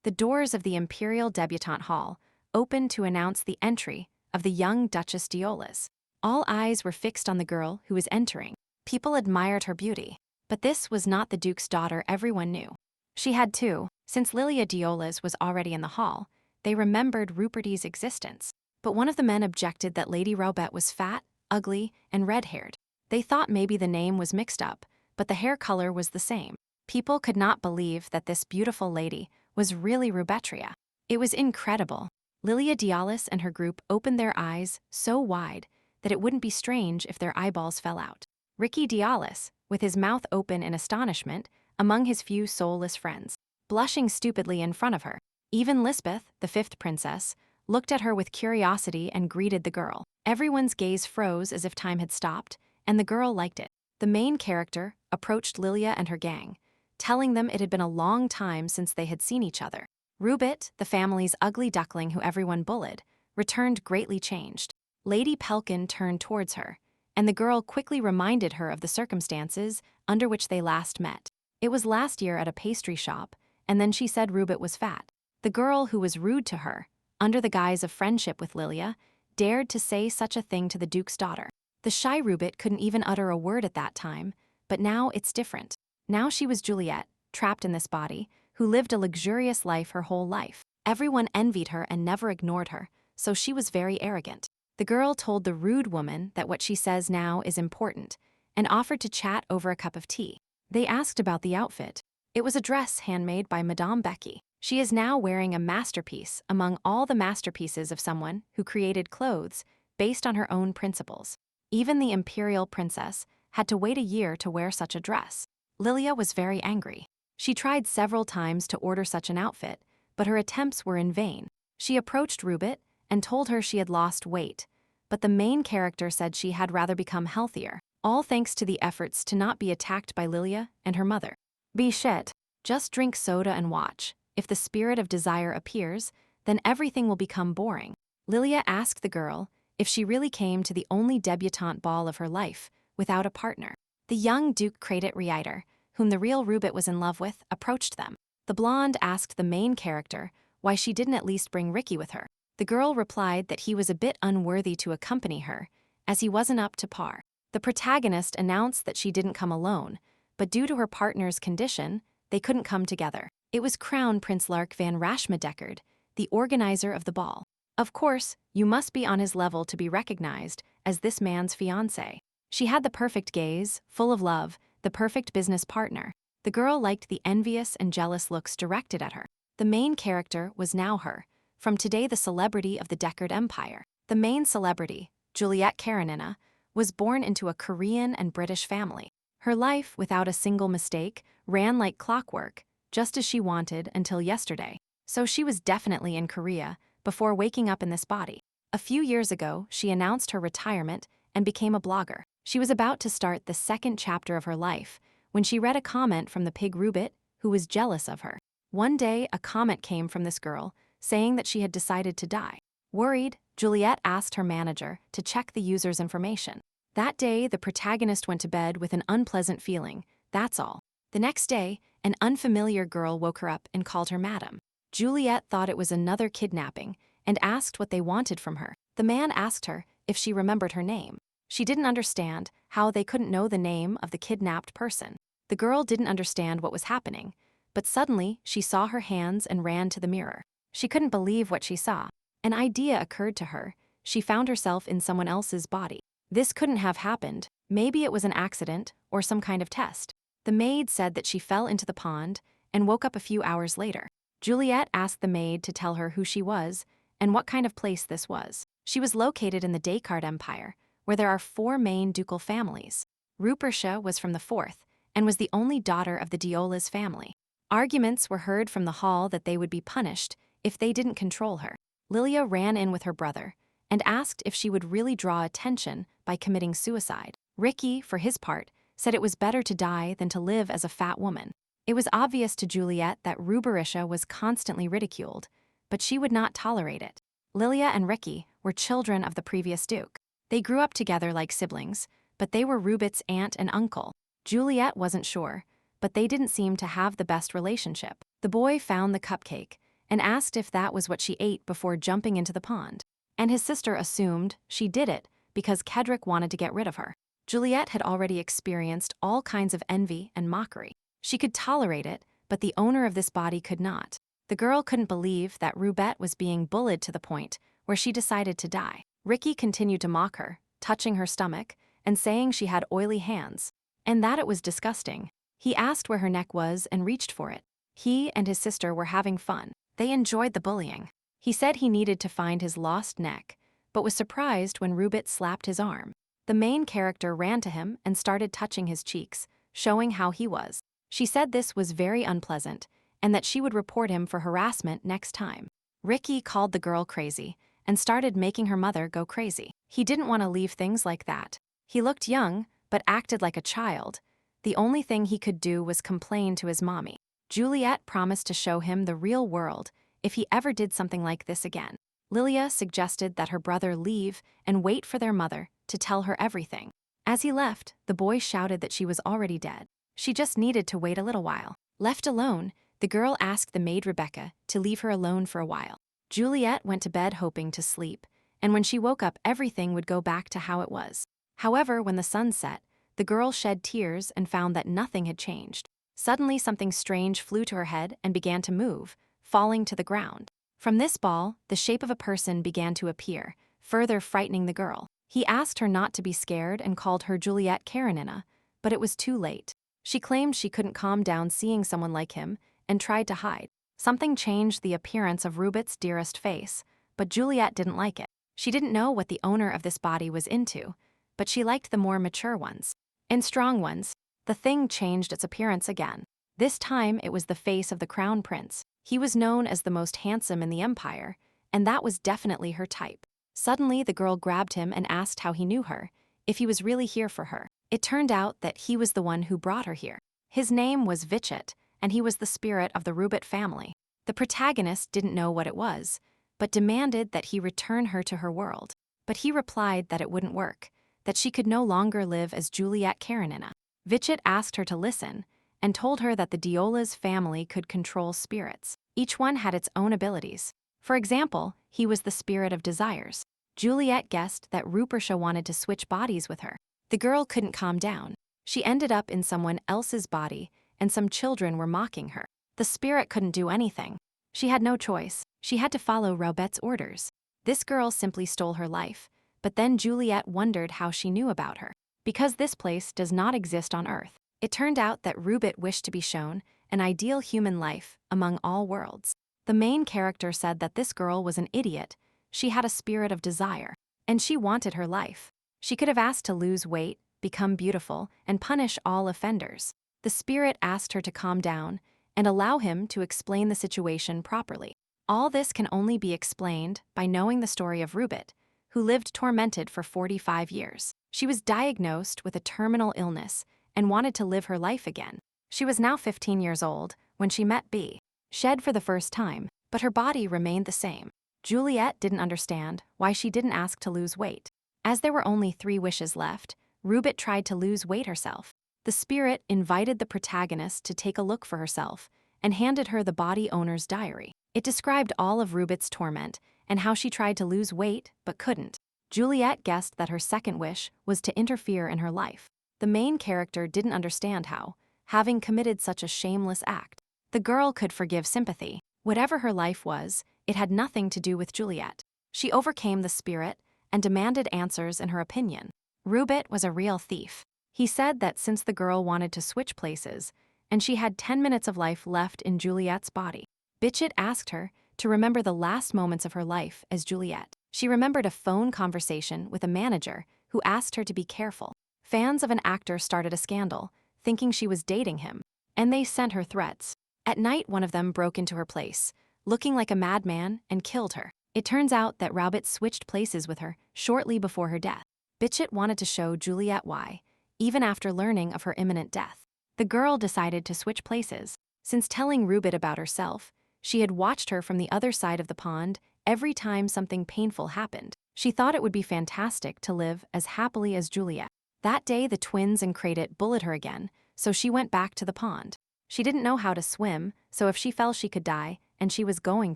The doors of the Imperial Debutante Hall opened to announce the entry of the young Duchess Diolas. All eyes were fixed on the girl who was entering. People admired her beauty. But this was not the Duke's daughter everyone knew. She had two. Since Lilia Diolas was already in the hall, they remembered Rupert's existence. But one of the men objected that Lady Robet was fat, ugly, and red-haired. They thought maybe the name was mixed up, but the hair color was the same. People could not believe that this beautiful lady was really Rubetria. It was incredible. Lilia Diolas and her group opened their eyes so wide that it wouldn't be strange if their eyeballs fell out. Ricky Diolas, with his mouth open in astonishment, among his few soulless friends, blushing stupidly in front of her. Even Lisbeth, the fifth princess, looked at her with curiosity and greeted the girl. Everyone's gaze froze as if time had stopped, and the girl liked it. The main character approached Lilia and her gang, telling them it had been a long time since they had seen each other. Rubet, the family's ugly duckling who everyone bullied, returned greatly changed. Lady Pelkin turned towards her, and the girl quickly reminded her of the circumstances under which they last met. It was last year at a pastry shop, and then she said Rubet was fat. The girl who was rude to her, under the guise of friendship with Lilia, dared to say such a thing to the Duke's daughter. The shy Rubet couldn't even utter a word at that time, but now it's different. Now she was Juliet, trapped in this body, who lived a luxurious life her whole life. Everyone envied her and never ignored her, so she was very arrogant. The girl told the rude woman that what she says now is important, and offered to chat over a cup of tea. They asked about the outfit. It was a dress handmade by Madame Becky. She is now wearing a masterpiece among all the masterpieces of someone who created clothes based on her own principles. Even the imperial princess had to wait a year to wear such a dress. Lilia was very angry. She tried several times to order such an outfit, but her attempts were in vain. She approached Rubet and told her she had lost weight, but the main character said she had rather become healthier, all thanks to the efforts to not be attacked by Lilia and her mother. Be shit. Just drink soda and watch. If the spirit of desire appears, then everything will become boring. Lilia asked the girl if she really came to the only debutante ball of her life without a partner. The young Duke Credit Reiter, whom the real Rubet was in love with, approached them. The blonde asked the main character why she didn't at least bring Ricky with her. The girl replied that he was a bit unworthy to accompany her, as he wasn't up to par. The protagonist announced that she didn't come alone, but due to her partner's condition, they couldn't come together. It was Crown Prince Lark van Rashmadeckerd, the organizer of the ball. Of course, you must be on his level to be recognized as this man's fiancée. She had the perfect gaze, full of love, the perfect business partner. The girl liked the envious and jealous looks directed at her. The main character was now her, from today the celebrity of the Deckard Empire. The main celebrity, Juliet Karenina, was born into a Korean and British family. Her life, without a single mistake, ran like clockwork, just as she wanted until yesterday. So she was definitely in Korea before waking up in this body. A few years ago, she announced her retirement and became a blogger. She was about to start the second chapter of her life when she read a comment from the pig Rubet, who was jealous of her. One day, a comment came from this girl saying that she had decided to die. Worried, Juliet asked her manager to check the user's information. That day, the protagonist went to bed with an unpleasant feeling, that's all. The next day, an unfamiliar girl woke her up and called her madam. Juliet thought it was another kidnapping and asked what they wanted from her. The man asked her if she remembered her name. She didn't understand how they couldn't know the name of the kidnapped person. The girl didn't understand what was happening, but suddenly she saw her hands and ran to the mirror. She couldn't believe what she saw. An idea occurred to her. She found herself in someone else's body. This couldn't have happened. Maybe it was an accident or some kind of test. The maid said that she fell into the pond and woke up a few hours later. Juliet asked the maid to tell her who she was and what kind of place this was. She was located in the Deckard Empire, where there are 4 main ducal families. Rupertia was from the 4th and was the only daughter of the Diolas family. Arguments were heard from the hall that they would be punished if they didn't control her. Lilia ran in with her brother and asked if she would really draw attention by committing suicide. Ricky, for his part, said it was better to die than to live as a fat woman. It was obvious to Juliet that Rupertia was constantly ridiculed, but she would not tolerate it. Lilia and Ricky were children of the previous duke. They grew up together like siblings, but they were Rubet's aunt and uncle. Juliet wasn't sure, but they didn't seem to have the best relationship. The boy found the cupcake and asked if that was what she ate before jumping into the pond. And his sister assumed she did it because Kedrick wanted to get rid of her. Juliet had already experienced all kinds of envy and mockery. She could tolerate it, but the owner of this body could not. The girl couldn't believe that Rubette was being bullied to the point where she decided to die. Ricky continued to mock her, touching her stomach and saying she had oily hands, and that it was disgusting. He asked where her neck was and reached for it. He and his sister were having fun. They enjoyed the bullying. He said he needed to find his lost neck, but was surprised when Rubette slapped his arm. The main character ran to him and started touching his cheeks, showing how he was. She said this was very unpleasant and that she would report him for harassment next time. Ricky called the girl crazy and started making her mother go crazy. He didn't want to leave things like that. He looked young, but acted like a child. The only thing he could do was complain to his mommy. Juliet promised to show him the real world if he ever did something like this again. Lilia suggested that her brother leave and wait for their mother to tell her everything. As he left, the boy shouted that she was already dead. She just needed to wait a little while. Left alone, the girl asked the maid Rebecca to leave her alone for a while. Juliet went to bed hoping to sleep, and when she woke up everything would go back to how it was. However, when the sun set, the girl shed tears and found that nothing had changed. Suddenly something strange flew to her head and began to move, falling to the ground. From this ball, the shape of a person began to appear, further frightening the girl. He asked her not to be scared and called her Juliet Karenina, but it was too late. She claimed she couldn't calm down seeing someone like him and tried to hide. Something changed the appearance of Rubet's dearest face, but Juliet didn't like it. She didn't know what the owner of this body was into, but she liked the more mature ones and strong ones. The thing changed its appearance again. This time it was the face of the crown prince. He was known as the most handsome in the empire, and that was definitely her type. Suddenly the girl grabbed him and asked how he knew her, if he was really here for her. It turned out that he was the one who brought her here. His name was Vichet, and he was the spirit of the Rubet family. The protagonist didn't know what it was, but demanded that he return her to her world. But he replied that it wouldn't work, that she could no longer live as Juliet Karenina. Vichet asked her to listen, and told her that the Diola's family could control spirits. Each one had its own abilities. For example, he was the spirit of desires. Juliet guessed that Rupertia wanted to switch bodies with her. The girl couldn't calm down. She ended up in someone else's body, and some children were mocking her. The spirit couldn't do anything. She had no choice. She had to follow Robet's orders. This girl simply stole her life, but then Juliet wondered how she knew about her. Because this place does not exist on Earth, it turned out that Rubet wished to be shown an ideal human life among all worlds. The main character said that this girl was an idiot. She had a spirit of desire, and she wanted her life. She could have asked to lose weight, become beautiful, and punish all offenders. The spirit asked her to calm down and allow him to explain the situation properly. All this can only be explained by knowing the story of Rubet, who lived tormented for 45 years. She was diagnosed with a terminal illness and wanted to live her life again. She was now 15 years old when she met B. Shed for the first time, but her body remained the same. Juliet didn't understand why she didn't ask to lose weight. As there were only 3 wishes left, Rubet tried to lose weight herself. The spirit invited the protagonist to take a look for herself and handed her the body owner's diary. It described all of Rubet's torment and how she tried to lose weight but couldn't. Juliet guessed that her second wish was to interfere in her life. The main character didn't understand how, having committed such a shameless act. The girl could forgive sympathy. Whatever her life was, it had nothing to do with Juliet. She overcame the spirit and demanded answers in her opinion. Rubet was a real thief. He said that since the girl wanted to switch places, and she had 10 minutes of life left in Juliet's body, Vichet asked her to remember the last moments of her life as Juliet. She remembered a phone conversation with a manager who asked her to be careful. Fans of an actor started a scandal, thinking she was dating him, and they sent her threats. At night, one of them broke into her place, looking like a madman, and killed her. It turns out that Rubet switched places with her shortly before her death. Vichet wanted to show Juliet why, even after learning of her imminent death. The girl decided to switch places. Since telling Rubet about herself, she had watched her from the other side of the pond every time something painful happened. She thought it would be fantastic to live as happily as Juliet. That day, the twins and Credit bullied her again, so she went back to the pond. She didn't know how to swim, so if she fell she could die, and she was going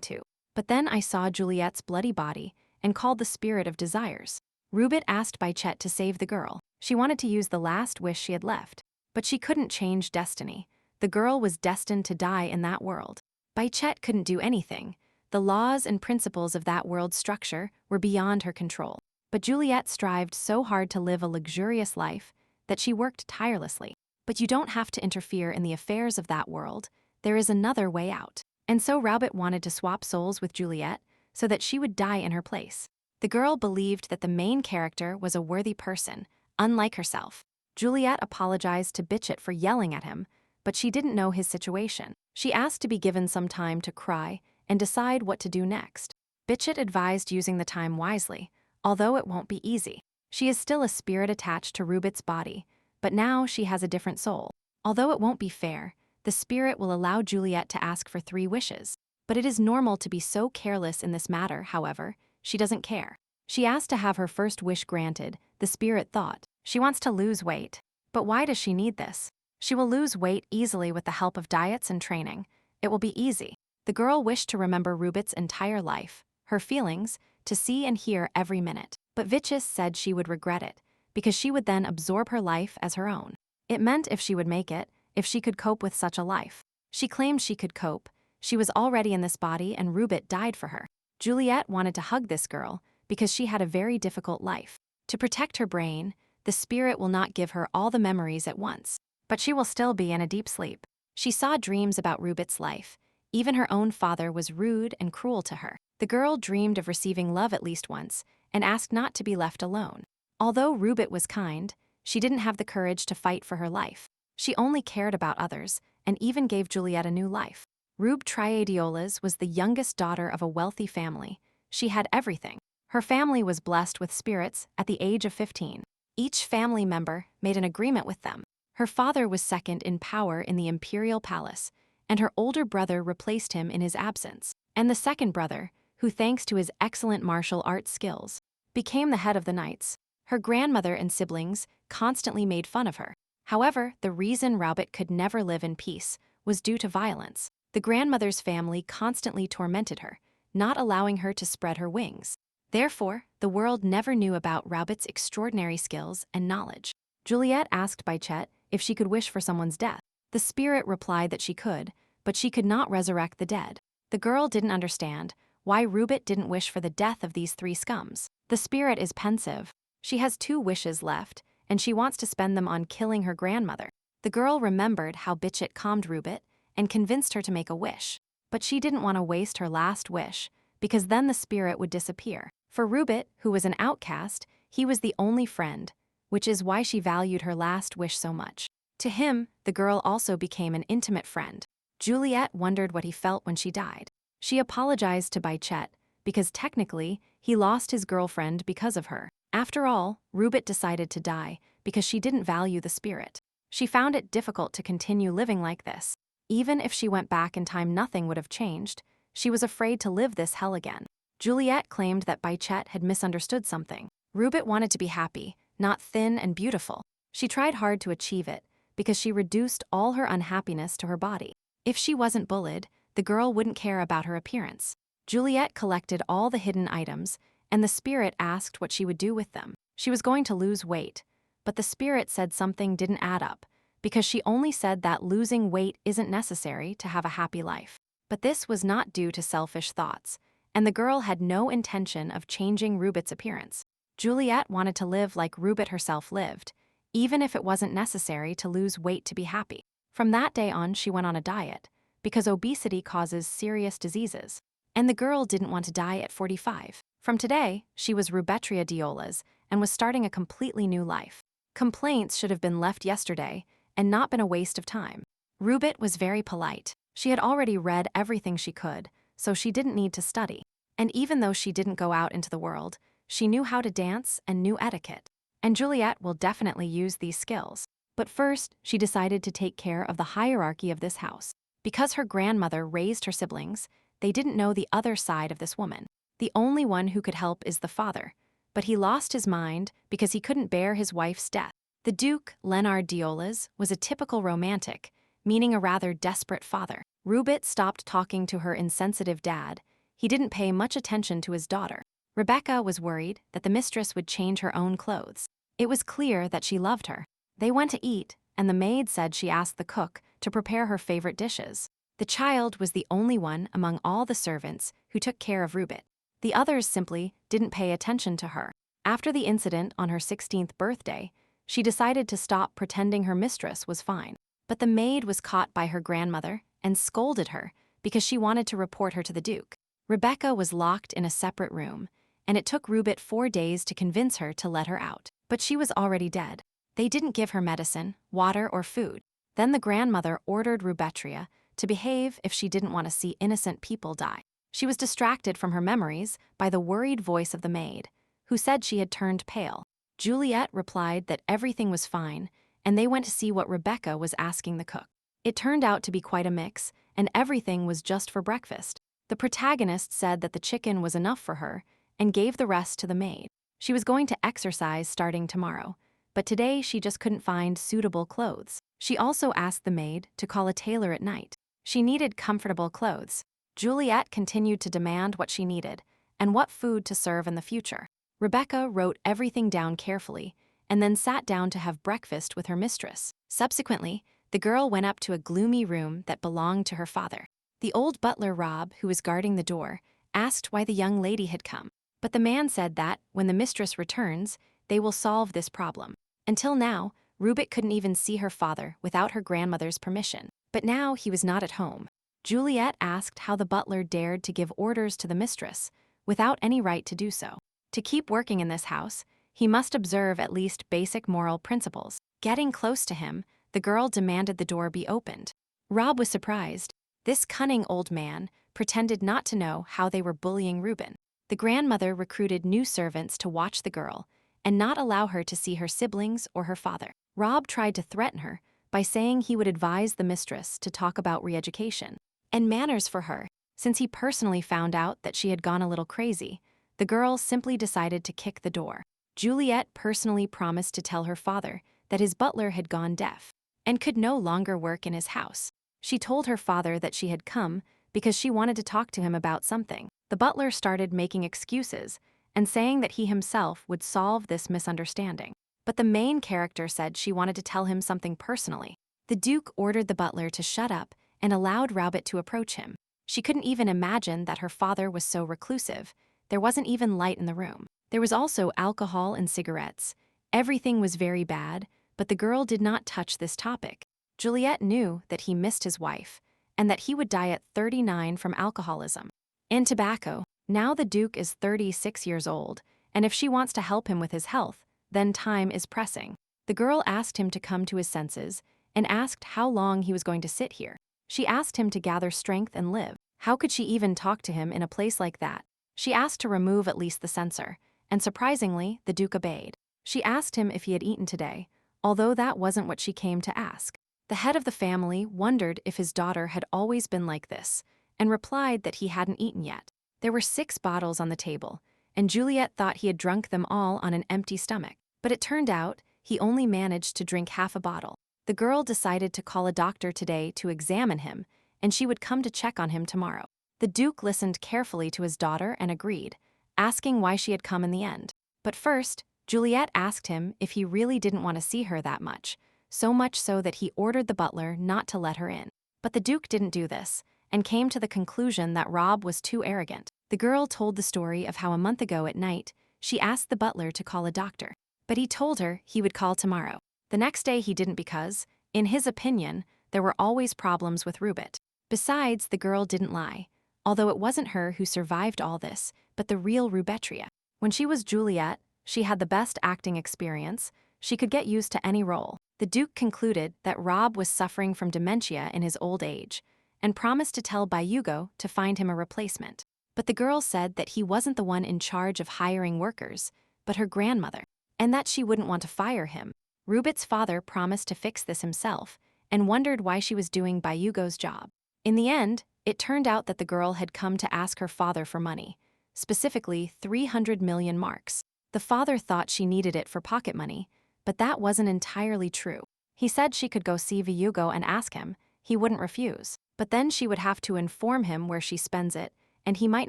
to. But then I saw Juliet's bloody body and called the spirit of desires. Rubit asked Bichet to save the girl. She wanted to use the last wish she had left. But she couldn't change destiny. The girl was destined to die in that world. Bichet couldn't do anything. The laws and principles of that world's structure were beyond her control. But Juliet strived so hard to live a luxurious life that she worked tirelessly. But you don't have to interfere in the affairs of that world. There is another way out. And so Raubit wanted to swap souls with Juliet so that she would die in her place. The girl believed that the main character was a worthy person, unlike herself. Juliet apologized to Bichet for yelling at him, but she didn't know his situation. She asked to be given some time to cry and decide what to do next. Bichet advised using the time wisely, although it won't be easy. She is still a spirit attached to Rubit's body, but now she has a different soul. Although it won't be fair, the spirit will allow Juliet to ask for 3 wishes. But it is normal to be so careless in this matter, however, she doesn't care. She asked to have her first wish granted. The spirit thought, she wants to lose weight. But why does she need this? She will lose weight easily with the help of diets and training. It will be easy. The girl wished to remember Rubit's entire life, her feelings, to see and hear every minute. But Vichys said she would regret it, because she would then absorb her life as her own. It meant if she would make it, if she could cope with such a life. She claimed she could cope. She was already in this body and Rubit died for her. Juliet wanted to hug this girl because she had a very difficult life. To protect her brain, the spirit will not give her all the memories at once, but she will still be in a deep sleep. She saw dreams about Rubit's life. Even her own father was rude and cruel to her. The girl dreamed of receiving love at least once and asked not to be left alone. Although Rubit was kind, she didn't have the courage to fight for her life. She only cared about others and even gave Juliet a new life. Rube Triadiolas was the youngest daughter of a wealthy family. She had everything. Her family was blessed with spirits at the age of 15. Each family member made an agreement with them. Her father was second in power in the imperial palace, and her older brother replaced him in his absence. And the second brother, who thanks to his excellent martial arts skills, became the head of the knights. Her grandmother and siblings constantly made fun of her. However, the reason Raubit could never live in peace was due to violence. The grandmother's family constantly tormented her, not allowing her to spread her wings. Therefore, the world never knew about Raubit's extraordinary skills and knowledge. Juliet asked Bichet if she could wish for someone's death. The spirit replied that she could, but she could not resurrect the dead. The girl didn't understand why Rubit didn't wish for the death of these 3 scums. The spirit is pensive. She has 2 wishes left, and she wants to spend them on killing her grandmother. The girl remembered how Bichet calmed Rubit and convinced her to make a wish. But she didn't want to waste her last wish, because then the spirit would disappear. For Rubit, who was an outcast, he was the only friend, which is why she valued her last wish so much. To him, the girl also became an intimate friend. Juliet wondered what he felt when she died. She apologized to Bichet, because technically, he lost his girlfriend because of her. After all, Rubit decided to die because she didn't value the spirit. She found it difficult to continue living like this. Even if she went back in time, nothing would have changed. She was afraid to live this hell again. Juliet claimed that Bichet had misunderstood something. Rubit wanted to be happy, not thin and beautiful. She tried hard to achieve it because she reduced all her unhappiness to her body. If she wasn't bullied, the girl wouldn't care about her appearance. Juliet collected all the hidden items, and the spirit asked what she would do with them. She was going to lose weight, but the spirit said something didn't add up, because she only said that losing weight isn't necessary to have a happy life. But this was not due to selfish thoughts, and the girl had no intention of changing Rubit's appearance. Juliet wanted to live like Rubit herself lived, even if it wasn't necessary to lose weight to be happy. From that day on, she went on a diet, because obesity causes serious diseases, and the girl didn't want to die at 45. From today, she was Rubetria Diolas and was starting a completely new life. Complaints should have been left yesterday and not been a waste of time. Rubit was very polite. She had already read everything she could, so she didn't need to study. And even though she didn't go out into the world, she knew how to dance and knew etiquette. And Juliet will definitely use these skills. But first, she decided to take care of the hierarchy of this house. Because her grandmother raised her siblings, they didn't know the other side of this woman. The only one who could help is the father, but he lost his mind because he couldn't bear his wife's death. The Duke, Leonard Diolas, was a typical romantic, meaning a rather desperate father. Rubit stopped talking to her insensitive dad. He didn't pay much attention to his daughter. Rebecca was worried that the mistress would change her own clothes. It was clear that she loved her. They went to eat, and the maid said she asked the cook to prepare her favorite dishes. The child was the only one among all the servants who took care of Rubit. The others simply didn't pay attention to her. After the incident on her 16th birthday, she decided to stop pretending her mistress was fine. But the maid was caught by her grandmother and scolded her because she wanted to report her to the Duke. Rebecca was locked in a separate room, and it took Rubit 4 days to convince her to let her out. But she was already dead. They didn't give her medicine, water, or food. Then the grandmother ordered Rubetria to behave if she didn't want to see innocent people die. She was distracted from her memories by the worried voice of the maid, who said she had turned pale. Juliet replied that everything was fine, and they went to see what Rebecca was asking the cook. It turned out to be quite a mix, and everything was just for breakfast. The protagonist said that the chicken was enough for her and gave the rest to the maid. She was going to exercise starting tomorrow, but today she just couldn't find suitable clothes. She also asked the maid to call a tailor at night. She needed comfortable clothes. Juliet continued to demand what she needed and what food to serve in the future. Rebecca wrote everything down carefully and then sat down to have breakfast with her mistress. Subsequently, the girl went up to a gloomy room that belonged to her father. The old butler Rob, who was guarding the door, asked why the young lady had come. But the man said that, when the mistress returns, they will solve this problem. Until now, Rubit couldn't even see her father without her grandmother's permission. But now he was not at home. Juliet asked how the butler dared to give orders to the mistress without any right to do so. To keep working in this house, he must observe at least basic moral principles. Getting close to him, the girl demanded the door be opened. Rob was surprised. This cunning old man pretended not to know how they were bullying Reuben. The grandmother recruited new servants to watch the girl and not allow her to see her siblings or her father. Rob tried to threaten her by saying he would advise the mistress to talk about re-education and manners for her. Since he personally found out that she had gone a little crazy, the girl simply decided to kick the door. Juliet personally promised to tell her father that his butler had gone deaf and could no longer work in his house. She told her father that she had come because she wanted to talk to him about something. The butler started making excuses and saying that he himself would solve this misunderstanding. But the main character said she wanted to tell him something personally. The Duke ordered the butler to shut up and allowed Rabbit to approach him. She couldn't even imagine that her father was so reclusive. There wasn't even light in the room. There was also alcohol and cigarettes. Everything was very bad, but the girl did not touch this topic. Juliet knew that he missed his wife and that he would die at 39 from alcoholism and tobacco. Now the Duke is 36 years old, and if she wants to help him with his health, then time is pressing. The girl asked him to come to his senses and asked how long he was going to sit here. She asked him to gather strength and live. How could she even talk to him in a place like that? She asked to remove at least the censor, and surprisingly, the Duke obeyed. She asked him if he had eaten today, although that wasn't what she came to ask. The head of the family wondered if his daughter had always been like this, and replied that he hadn't eaten yet. There were 6 bottles on the table, and Juliet thought he had drunk them all on an empty stomach. But it turned out he only managed to drink half a bottle. The girl decided to call a doctor today to examine him, and she would come to check on him tomorrow. The Duke listened carefully to his daughter and agreed, asking why she had come in the end. But first, Juliet asked him if he really didn't want to see her that much, so much so that he ordered the butler not to let her in. But the Duke didn't do this, and came to the conclusion that Rob was too arrogant. The girl told the story of how a month ago at night, she asked the butler to call a doctor, but he told her he would call tomorrow. The next day he didn't because, in his opinion, there were always problems with Rubit. Besides, the girl didn't lie, although it wasn't her who survived all this, but the real Rubetria. When she was Juliet, she had the best acting experience. She could get used to any role. The Duke concluded that Rob was suffering from dementia in his old age, and promised to tell Bayugo to find him a replacement. But the girl said that he wasn't the one in charge of hiring workers, but her grandmother, and that she wouldn't want to fire him. Rubit's father promised to fix this himself, and wondered why she was doing Bayugo's job. In the end, it turned out that the girl had come to ask her father for money, specifically 300 million marks. The father thought she needed it for pocket money, but that wasn't entirely true. He said she could go see Bayugo and ask him, he wouldn't refuse. But then she would have to inform him where she spends it, and he might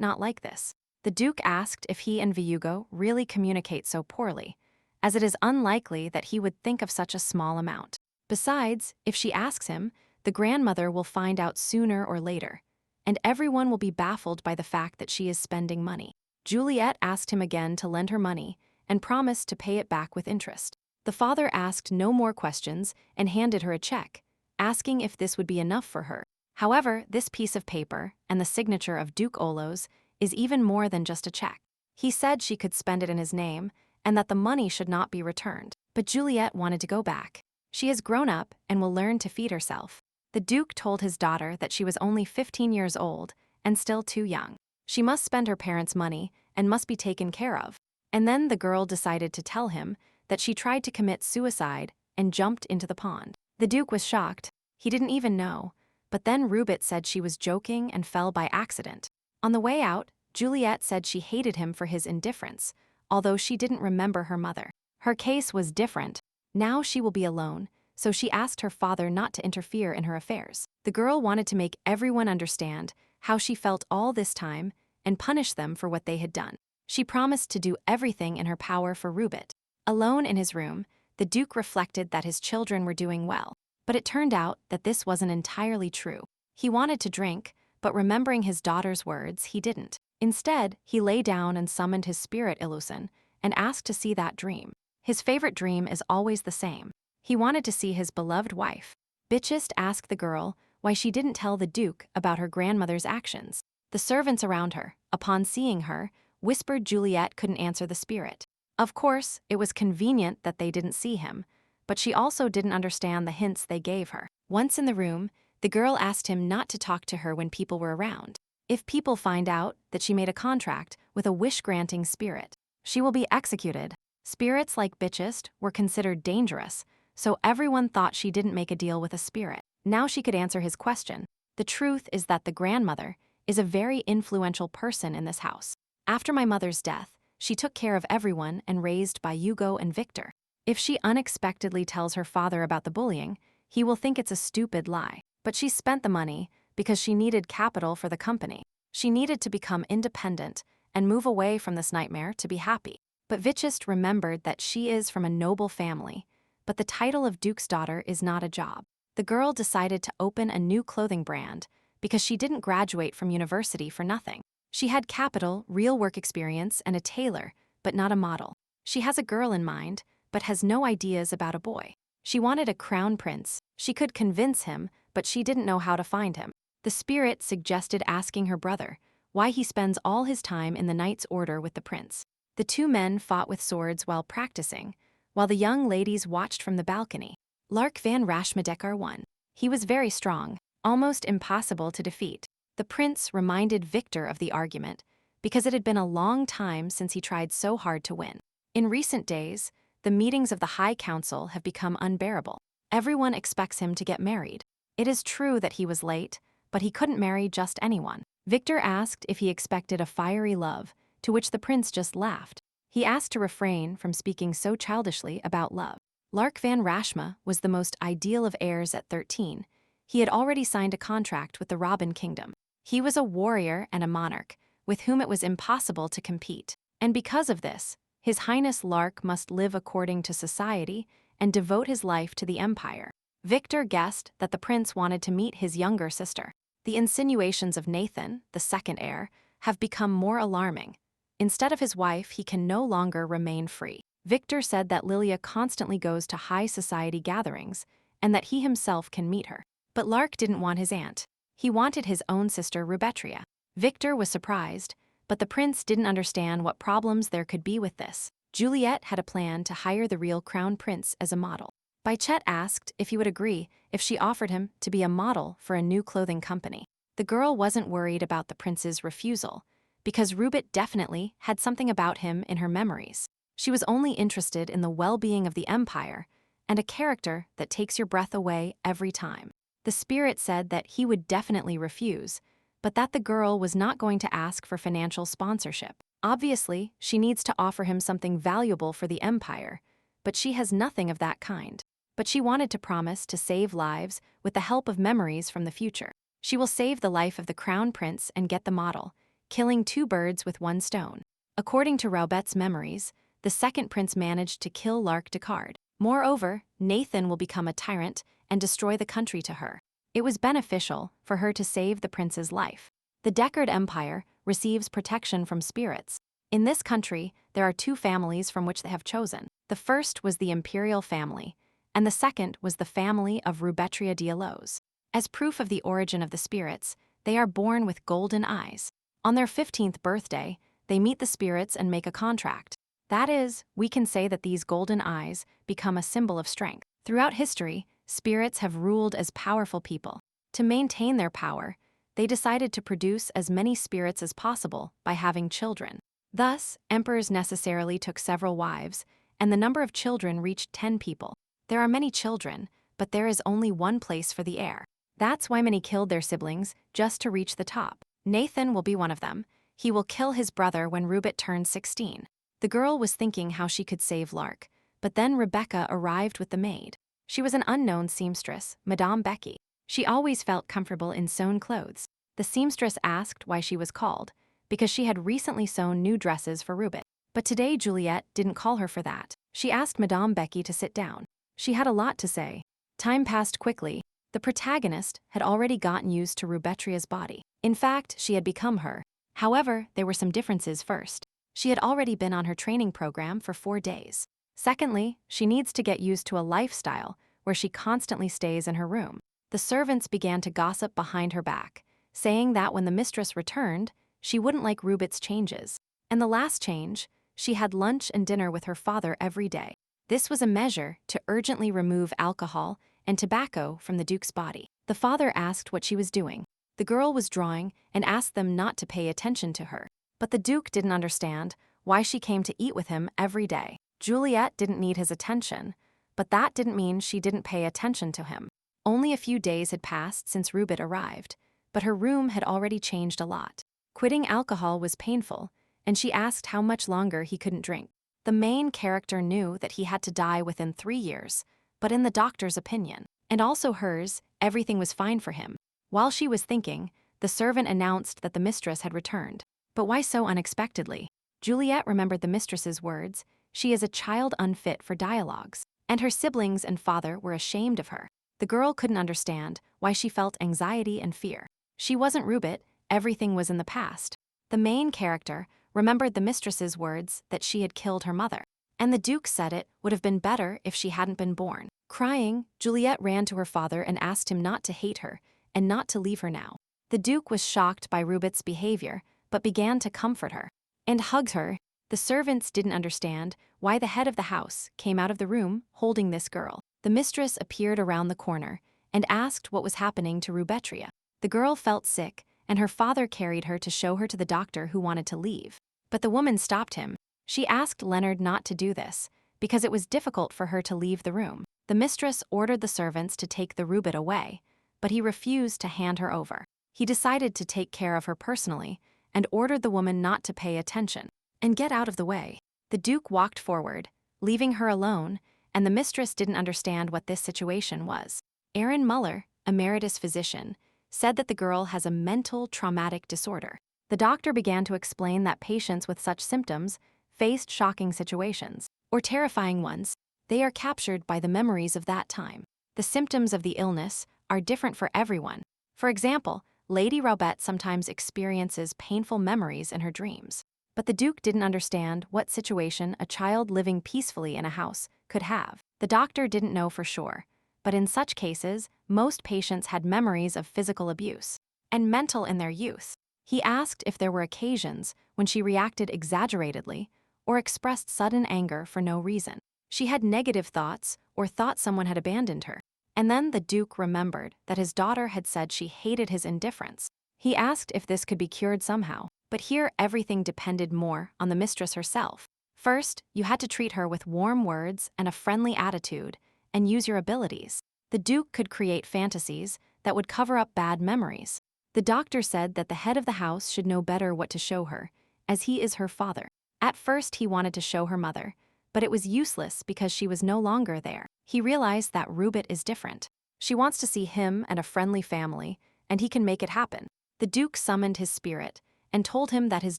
not like this. The Duke asked if he and Viugo really communicate so poorly, as it is unlikely that he would think of such a small amount. Besides, if she asks him, the grandmother will find out sooner or later, and everyone will be baffled by the fact that she is spending money. Juliet asked him again to lend her money and promised to pay it back with interest. The father asked no more questions and handed her a check, asking if this would be enough for her. However, this piece of paper and the signature of Duke Olos is even more than just a check. He said she could spend it in his name and that the money should not be returned. But Juliet wanted to go back. She has grown up and will learn to feed herself. The Duke told his daughter that she was only 15 years old and still too young. She must spend her parents' money and must be taken care of. And then the girl decided to tell him that she tried to commit suicide and jumped into the pond. The Duke was shocked. He didn't even know. But then Rubit said she was joking and fell by accident. On the way out, Juliet said she hated him for his indifference, although she didn't remember her mother. Her case was different. Now she will be alone, so she asked her father not to interfere in her affairs. The girl wanted to make everyone understand how she felt all this time and punish them for what they had done. She promised to do everything in her power for Rubit. Alone in his room, the Duke reflected that his children were doing well. But it turned out that this wasn't entirely true. He wanted to drink, but remembering his daughter's words, he didn't. Instead, he lay down and summoned his spirit Illusion and asked to see that dream. His favorite dream is always the same. He wanted to see his beloved wife. Bitchist asked the girl why she didn't tell the Duke about her grandmother's actions. The servants around her, upon seeing her, whispered Juliet couldn't answer the spirit. Of course, it was convenient that they didn't see him, but she also didn't understand the hints they gave her. Once in the room, the girl asked him not to talk to her when people were around. If people find out that she made a contract with a wish-granting spirit, she will be executed. Spirits like Bitchist were considered dangerous, so everyone thought she didn't make a deal with a spirit. Now she could answer his question. The truth is that the grandmother is a very influential person in this house. After my mother's death, she took care of everyone and raised by Hugo and Victor. If she unexpectedly tells her father about the bullying, he will think it's a stupid lie. But she spent the money because she needed capital for the company. She needed to become independent and move away from this nightmare to be happy. But Vitchist remembered that she is from a noble family, but the title of Duke's daughter is not a job. The girl decided to open a new clothing brand because she didn't graduate from university for nothing. She had capital, real work experience, and a tailor, but not a model. She has a girl in mind, but has no ideas about a boy. She wanted a crown prince. She could convince him, but she didn't know how to find him. The spirit suggested asking her brother why he spends all his time in the Knight's Order with the prince. The two men fought with swords while practicing, while the young ladies watched from the balcony. Lark van Rashmedekar won. He was very strong, almost impossible to defeat. The prince reminded Victor of the argument, because it had been a long time since he tried so hard to win. In recent days, the meetings of the High Council have become unbearable. Everyone expects him to get married. It is true that he was late, but he couldn't marry just anyone. Victor asked if he expected a fiery love, to which the prince just laughed. He asked to refrain from speaking so childishly about love. Lark van Rashma was the most ideal of heirs at 13. He had already signed a contract with the Robin Kingdom. He was a warrior and a monarch, with whom it was impossible to compete. And because of this, His Highness Lark must live according to society and devote his life to the empire. Victor guessed that the prince wanted to meet his younger sister. The insinuations of Nathan, the second heir, have become more alarming. Instead of his wife, he can no longer remain free. Victor said that Lilia constantly goes to high society gatherings and that he himself can meet her. But Lark didn't want his aunt. He wanted his own sister Rubetria. Victor was surprised, but the prince didn't understand what problems there could be with this. Juliet had a plan to hire the real crown prince as a model. Chet asked if he would agree if she offered him to be a model for a new clothing company. The girl wasn't worried about the prince's refusal, because Rubit definitely had something about him in her memories. She was only interested in the well-being of the empire and a character that takes your breath away every time. The spirit said that he would definitely refuse, but that the girl was not going to ask for financial sponsorship. Obviously, she needs to offer him something valuable for the empire, but she has nothing of that kind. but she wanted to promise to save lives with the help of memories from the future. She will save the life of the crown prince and get the model, killing two birds with one stone. According to Raubet's memories, the second prince managed to kill Lark Descartes. Moreover, Nathan will become a tyrant and destroy the country to her. It was beneficial for her to save the prince's life. The Deckard Empire receives protection from spirits. In this country, there are two families from which they have chosen. The first was the imperial family, and the second was the family of Rubetria Dialos. As proof of the origin of the spirits, they are born with golden eyes. On their 15th birthday, they meet the spirits and make a contract. That is, we can say that these golden eyes become a symbol of strength. Throughout history, spirits have ruled as powerful people. To maintain their power, they decided to produce as many spirits as possible by having children. Thus, emperors necessarily took several wives, and the number of children reached 10 people. There are many children, but there is only one place for the heir. That's why many killed their siblings just to reach the top. Nathan will be one of them. He will kill his brother when Rubet turns 16. The girl was thinking how she could save Lark, but then Rebecca arrived with the maid. She was an unknown seamstress, Madame Becky. She always felt comfortable in sewn clothes. The seamstress asked why she was called, because she had recently sewn new dresses for Rubet. But today Juliet didn't call her for that. She asked Madame Becky to sit down. She had a lot to say. Time passed quickly. The protagonist had already gotten used to Rubetria's body. In fact, she had become her. However, there were some differences first. She had already been on her training program for 4 days. Secondly, she needs to get used to a lifestyle where she constantly stays in her room. The servants began to gossip behind her back, saying that when the mistress returned, she wouldn't like Rubet's changes. And the last change, she had lunch and dinner with her father every day. This was a measure to urgently remove alcohol and tobacco from the Duke's body. The father asked what she was doing. The girl was drawing and asked them not to pay attention to her. But the Duke didn't understand why she came to eat with him every day. Juliet didn't need his attention, but that didn't mean she didn't pay attention to him. Only a few days had passed since Rubet arrived, but her room had already changed a lot. Quitting alcohol was painful, and she asked how much longer he couldn't drink. The main character knew that he had to die within 3 years, but in the doctor's opinion, and also hers, everything was fine for him. While she was thinking, the servant announced that the mistress had returned. But why so unexpectedly? Juliet remembered the mistress's words, "She is a child unfit for dialogues," and her siblings and father were ashamed of her. The girl couldn't understand why she felt anxiety and fear. She wasn't Rubet, everything was in the past. The main character remembered the mistress's words that she had killed her mother, and the Duke said it would have been better if she hadn't been born. Crying, Juliet ran to her father and asked him not to hate her and not to leave her now. The Duke was shocked by Rubet's behavior, but began to comfort her and hugged her. The servants didn't understand why the head of the house came out of the room holding this girl. The mistress appeared around the corner and asked what was happening to Rubetria. The girl felt sick, and her father carried her to show her to the doctor who wanted to leave. But the woman stopped him. She asked Leonard not to do this, because it was difficult for her to leave the room. The mistress ordered the servants to take the Rubet away, but he refused to hand her over. He decided to take care of her personally, and ordered the woman not to pay attention and get out of the way. The Duke walked forward, leaving her alone, and the mistress didn't understand what this situation was. Aaron Muller, emeritus physician, said that the girl has a mental traumatic disorder. The doctor began to explain that patients with such symptoms faced shocking situations, or terrifying ones. They are captured by the memories of that time. The symptoms of the illness are different for everyone. For example, Lady Raubet sometimes experiences painful memories in her dreams. But the Duke didn't understand what situation a child living peacefully in a house could have. The doctor didn't know for sure, but in such cases, most patients had memories of physical abuse and mental in their youth. He asked if there were occasions when she reacted exaggeratedly or expressed sudden anger for no reason. She had negative thoughts or thought someone had abandoned her. And then the Duke remembered that his daughter had said she hated his indifference. He asked if this could be cured somehow, but here everything depended more on the mistress herself. First, you had to treat her with warm words and a friendly attitude, and use your abilities. The Duke could create fantasies that would cover up bad memories. The doctor said that the head of the house should know better what to show her, as he is her father. At first he wanted to show her mother, but it was useless because she was no longer there. He realized that Rubit is different. She wants to see him and a friendly family, and he can make it happen. The Duke summoned his spirit and told him that his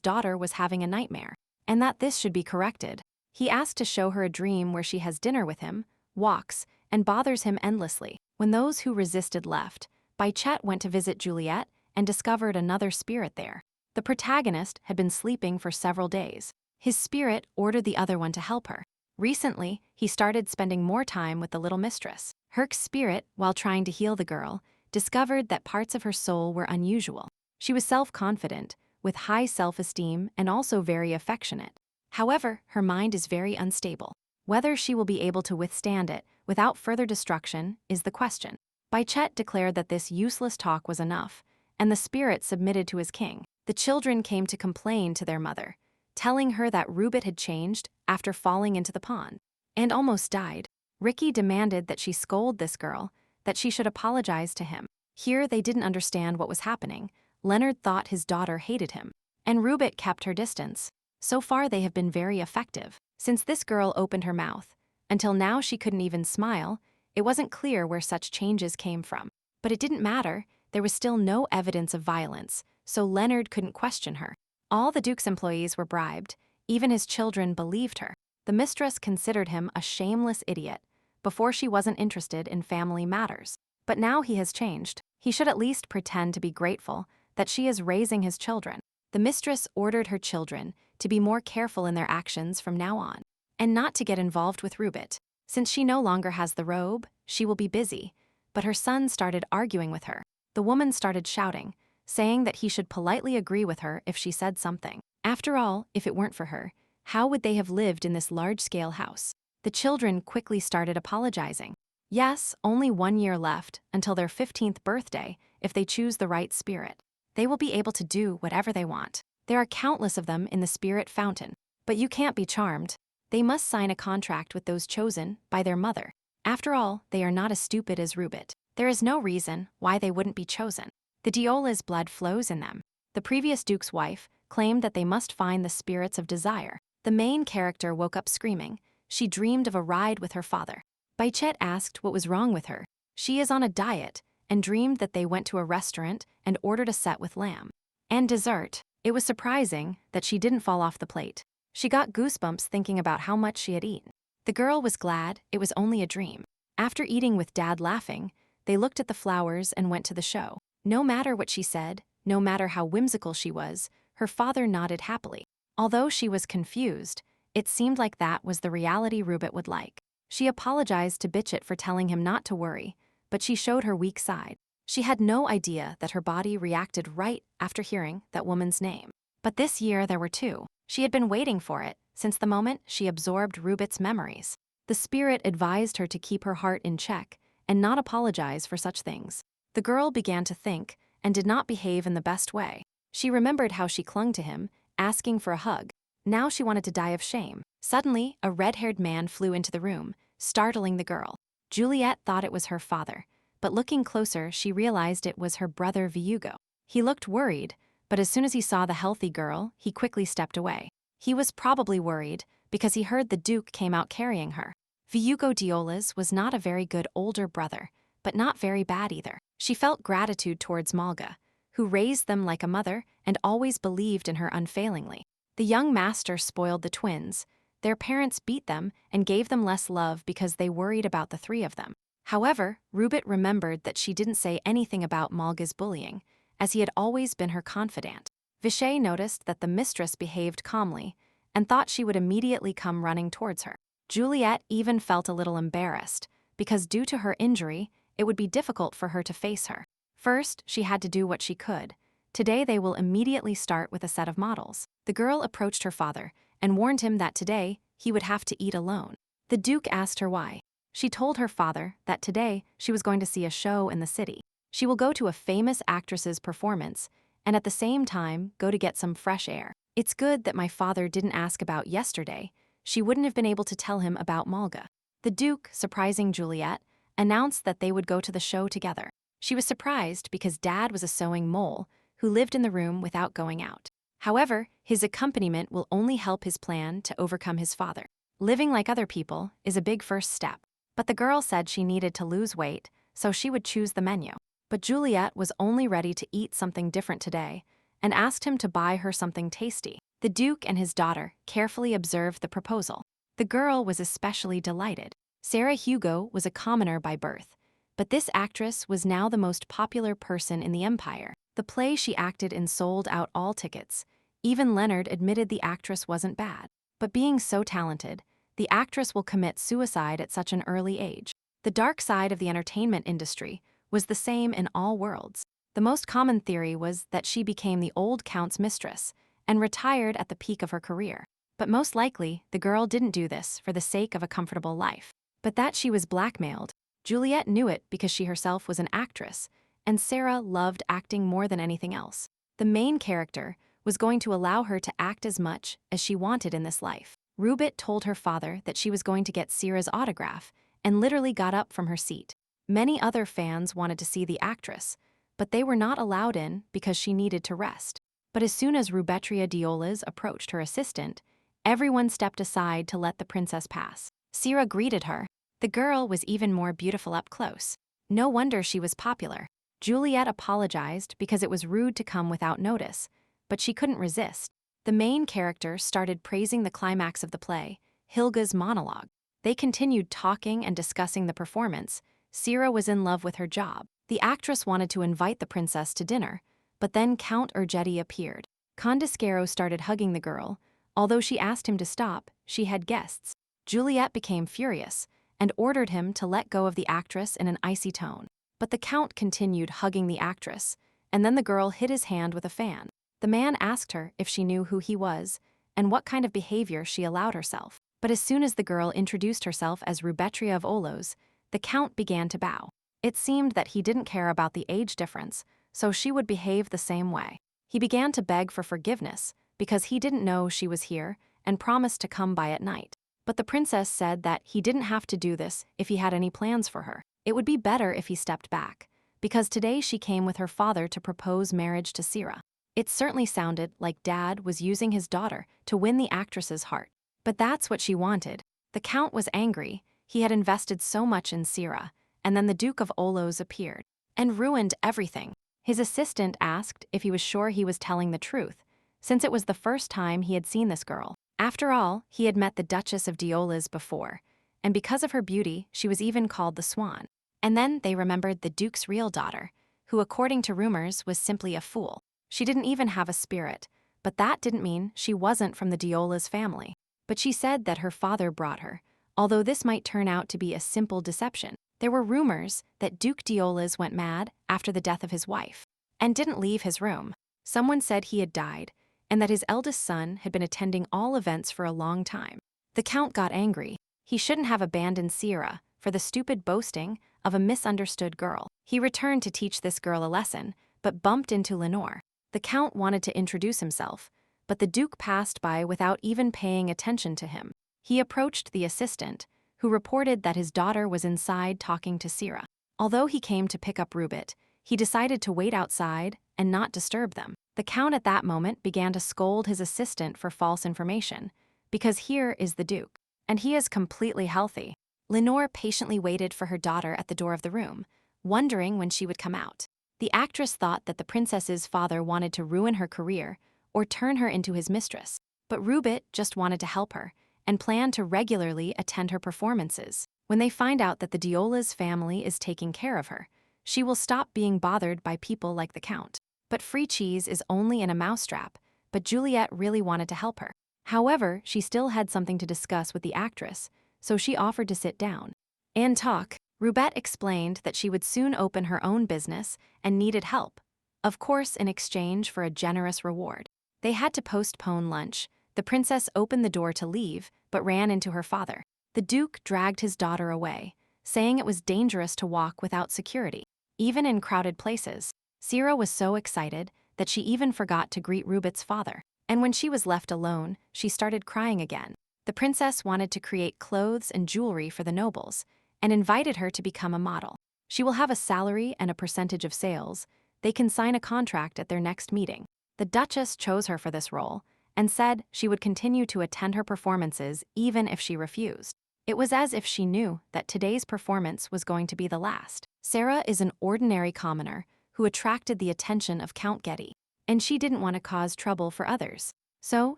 daughter was having a nightmare, and that this should be corrected. He asked to show her a dream where she has dinner with him, walks, and bothers him endlessly. When those who resisted left, Bichet went to visit Juliet and discovered another spirit there. The protagonist had been sleeping for several days. His spirit ordered the other one to help her. Recently, he started spending more time with the little mistress. Herc's spirit, while trying to heal the girl, discovered that parts of her soul were unusual. She was self-confident, with high self-esteem and also very affectionate. However, her mind is very unstable. Whether she will be able to withstand it without further destruction is the question. Bichet declared that this useless talk was enough, and the spirit submitted to his king. The children came to complain to their mother, telling her that Rubit had changed after falling into the pond and almost died. Ricky demanded that she scold this girl, that she should apologize to him. Here they didn't understand what was happening. Leonard thought his daughter hated him, and Rubit kept her distance. So far they have been very effective. Since this girl opened her mouth, until now she couldn't even smile, it wasn't clear where such changes came from. But it didn't matter, there was still no evidence of violence, so Leonard couldn't question her. All the Duke's employees were bribed, even his children believed her. The mistress considered him a shameless idiot. Before she wasn't interested in family matters. But now he has changed. He should at least pretend to be grateful that she is raising his children. The mistress ordered her children to be more careful in their actions from now on, and not to get involved with Rubit. Since she no longer has the robe, she will be busy, but her son started arguing with her. The woman started shouting, saying that he should politely agree with her if she said something. After all, if it weren't for her, how would they have lived in this large-scale house? The children quickly started apologizing. Yes, only 1 year left until their 15th birthday if they choose the right spirit. They will be able to do whatever they want. There are countless of them in the spirit fountain. But you can't be charmed. They must sign a contract with those chosen by their mother. After all, they are not as stupid as Rubit. There is no reason why they wouldn't be chosen. The Diola's blood flows in them. The previous Duke's wife claimed that they must find the spirits of desire. The main character woke up screaming. She dreamed of a ride with her father. Bichet asked what was wrong with her. She is on a diet and dreamed that they went to a restaurant and ordered a set with lamb and dessert. It was surprising that she didn't fall off the plate. She got goosebumps thinking about how much she had eaten. The girl was glad it was only a dream. After eating with Dad laughing, they looked at the flowers and went to the show. No matter what she said, no matter how whimsical she was, her father nodded happily. Although she was confused, it seemed like that was the reality Rubit would like. She apologized to Bichet for telling him not to worry, but she showed her weak side. She had no idea that her body reacted right after hearing that woman's name. But this year there were two. She had been waiting for it since the moment she absorbed Rubit's memories. The spirit advised her to keep her heart in check and not apologize for such things. The girl began to think and did not behave in the best way. She remembered how she clung to him, asking for a hug. Now she wanted to die of shame. Suddenly, a red-haired man flew into the room, startling the girl. Juliet thought it was her father, but looking closer, she realized it was her brother Viugo. He looked worried, but as soon as he saw the healthy girl, he quickly stepped away. He was probably worried because he heard the Duke came out carrying her. Viugo Diola's was not a very good older brother, but not very bad either. She felt gratitude towards Malga, who raised them like a mother and always believed in her unfailingly. The young master spoiled the twins. Their parents beat them and gave them less love because they worried about the three of them. However, Rubit remembered that she didn't say anything about Malga's bullying, as he had always been her confidant. Vichet noticed that the mistress behaved calmly and thought she would immediately come running towards her. Juliet even felt a little embarrassed, because due to her injury, it would be difficult for her to face her. First, she had to do what she could. Today they will immediately start with a set of models. The girl approached her father and warned him that today he would have to eat alone. The Duke asked her why. She told her father that today she was going to see a show in the city. She will go to a famous actress's performance and at the same time go to get some fresh air. It's good that my father didn't ask about yesterday. She wouldn't have been able to tell him about Malga. The Duke, surprising Juliet, announced that they would go to the show together. She was surprised because Dad was a sewing mole who lived in the room without going out. However, his accompaniment will only help his plan to overcome his father. Living like other people is a big first step. But the girl said she needed to lose weight, so she would choose the menu. But Juliet was only ready to eat something different today and asked him to buy her something tasty. The Duke and his daughter carefully observed the proposal. The girl was especially delighted. Sarah Hugo was a commoner by birth, but this actress was now the most popular person in the empire. The play she acted in sold out all tickets. Even Leonard admitted the actress wasn't bad. But being so talented, the actress will commit suicide at such an early age. The dark side of the entertainment industry was the same in all worlds. The most common theory was that she became the old count's mistress and retired at the peak of her career. But most likely, the girl didn't do this for the sake of a comfortable life, but that she was blackmailed. Juliet knew it because she herself was an actress, and Sarah loved acting more than anything else. The main character was going to allow her to act as much as she wanted in this life. Rubit told her father that she was going to get Sarah's autograph and literally got up from her seat. Many other fans wanted to see the actress, but they were not allowed in because she needed to rest. But as soon as Rubetria Diolas approached her assistant, everyone stepped aside to let the princess pass. Sarah greeted her. The girl was even more beautiful up close. No wonder she was popular. Juliet apologized because it was rude to come without notice, but she couldn't resist. The main character started praising the climax of the play, Hilga's monologue. They continued talking and discussing the performance. Sarah was in love with her job. The actress wanted to invite the princess to dinner, but then Count Urgetti appeared. Condescaro started hugging the girl. Although she asked him to stop, she had guests. Juliet became furious and ordered him to let go of the actress in an icy tone. But the Count continued hugging the actress, and then the girl hit his hand with a fan. The man asked her if she knew who he was and what kind of behavior she allowed herself. But as soon as the girl introduced herself as Rubetria of Olos, the Count began to bow. It seemed that he didn't care about the age difference, so she would behave the same way. He began to beg for forgiveness because he didn't know she was here and promised to come by at night. But the princess said that he didn't have to do this if he had any plans for her. It would be better if he stepped back, because today she came with her father to propose marriage to Sarah. It certainly sounded like Dad was using his daughter to win the actress's heart. But that's what she wanted. The Count was angry. He had invested so much in Sarah, and then the Duke of Olos appeared and ruined everything. His assistant asked if he was sure he was telling the truth, since it was the first time he had seen this girl. After all, he had met the Duchess of Diolas before, and because of her beauty, she was even called the Swan. And then they remembered the Duke's real daughter, who according to rumors was simply a fool. She didn't even have a spirit, but that didn't mean she wasn't from the Diolas family. But she said that her father brought her, although this might turn out to be a simple deception. There were rumors that Duke Diolas went mad after the death of his wife and didn't leave his room. Someone said he had died and that his eldest son had been attending all events for a long time. The Count got angry. He shouldn't have abandoned Sarah for the stupid boasting of a misunderstood girl. He returned to teach this girl a lesson, but bumped into Lenore. The Count wanted to introduce himself, but the Duke passed by without even paying attention to him. He approached the assistant, who reported that his daughter was inside talking to Sarah. Although he came to pick up Rubit, he decided to wait outside and not disturb them. The Count at that moment began to scold his assistant for false information, because here is the Duke, and he is completely healthy. Lenore patiently waited for her daughter at the door of the room, wondering when she would come out. The actress thought that the princess's father wanted to ruin her career or turn her into his mistress, but Rubit just wanted to help her and planned to regularly attend her performances. When they find out that the Diolas family is taking care of her, she will stop being bothered by people like the Count. But free cheese is only in a mousetrap, but Juliet really wanted to help her. However, she still had something to discuss with the actress, so she offered to sit down and talk. Rubet explained that she would soon open her own business and needed help, of course in exchange for a generous reward. They had to postpone lunch. The princess opened the door to leave, but ran into her father. The Duke dragged his daughter away, saying it was dangerous to walk without security, even in crowded places. Sarah was so excited that she even forgot to greet Rubit's father, and when she was left alone, she started crying again. The princess wanted to create clothes and jewelry for the nobles, and invited her to become a model. She will have a salary and a percentage of sales. They can sign a contract at their next meeting. The Duchess chose her for this role, and said she would continue to attend her performances even if she refused. It was as if she knew that today's performance was going to be the last. Sarah is an ordinary commoner who attracted the attention of Count Getty, and she didn't want to cause trouble for others. So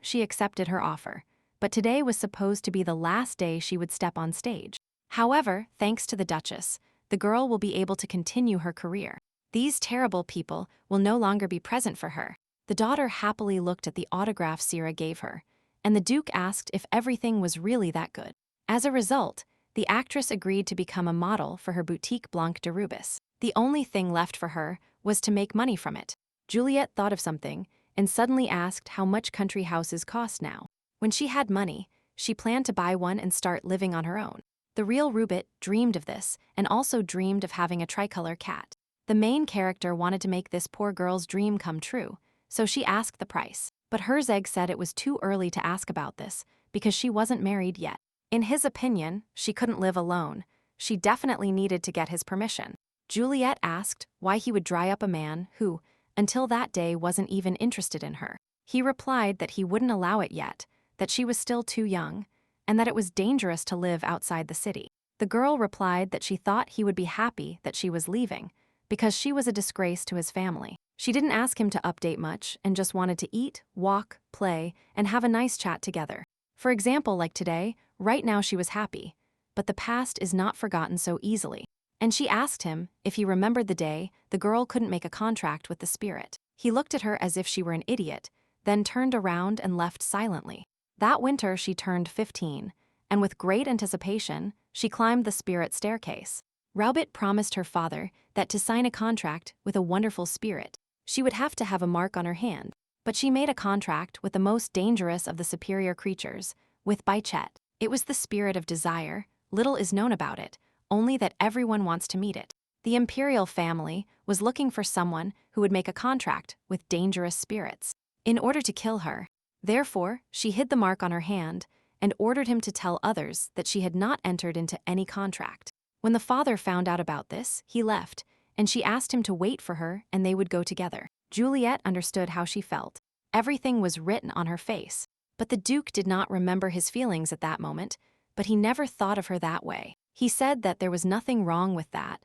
she accepted her offer, but today was supposed to be the last day she would step on stage. However, thanks to the Duchess, the girl will be able to continue her career. These terrible people will no longer be present for her. The daughter happily looked at the autograph Sarah gave her, and the Duke asked if everything was really that good. As a result, the actress agreed to become a model for her boutique Blanc de Rubis. The only thing left for her was to make money from it. Juliet thought of something and suddenly asked how much country houses cost now. When she had money, she planned to buy one and start living on her own. The real Rubit dreamed of this and also dreamed of having a tricolor cat. The main character wanted to make this poor girl's dream come true, so she asked the price. But Herzeg said it was too early to ask about this because she wasn't married yet. In his opinion, she couldn't live alone. She definitely needed to get his permission. Juliet asked why he would dry up a man who, until that day, wasn't even interested in her. He replied that he wouldn't allow it yet, that she was still too young, and that it was dangerous to live outside the city. The girl replied that she thought he would be happy that she was leaving, because she was a disgrace to his family. She didn't ask him to update much and just wanted to eat, walk, play, and have a nice chat together. For example, like today, right now she was happy, but the past is not forgotten so easily. And she asked him if he remembered the day the girl couldn't make a contract with the spirit. He looked at her as if she were an idiot, then turned around and left silently. That winter she turned 15, and with great anticipation, she climbed the spirit staircase. Raubit promised her father that to sign a contract with a wonderful spirit, she would have to have a mark on her hand. But she made a contract with the most dangerous of the superior creatures, with Baichet. It was the spirit of desire. Little is known about it, only that everyone wants to meet it. The imperial family was looking for someone who would make a contract with dangerous spirits in order to kill her. Therefore, she hid the mark on her hand and ordered him to tell others that she had not entered into any contract. When the father found out about this, he left, and she asked him to wait for her and they would go together. Juliet understood how she felt. Everything was written on her face. But the Duke did not remember his feelings at that moment, but he never thought of her that way. He said that there was nothing wrong with that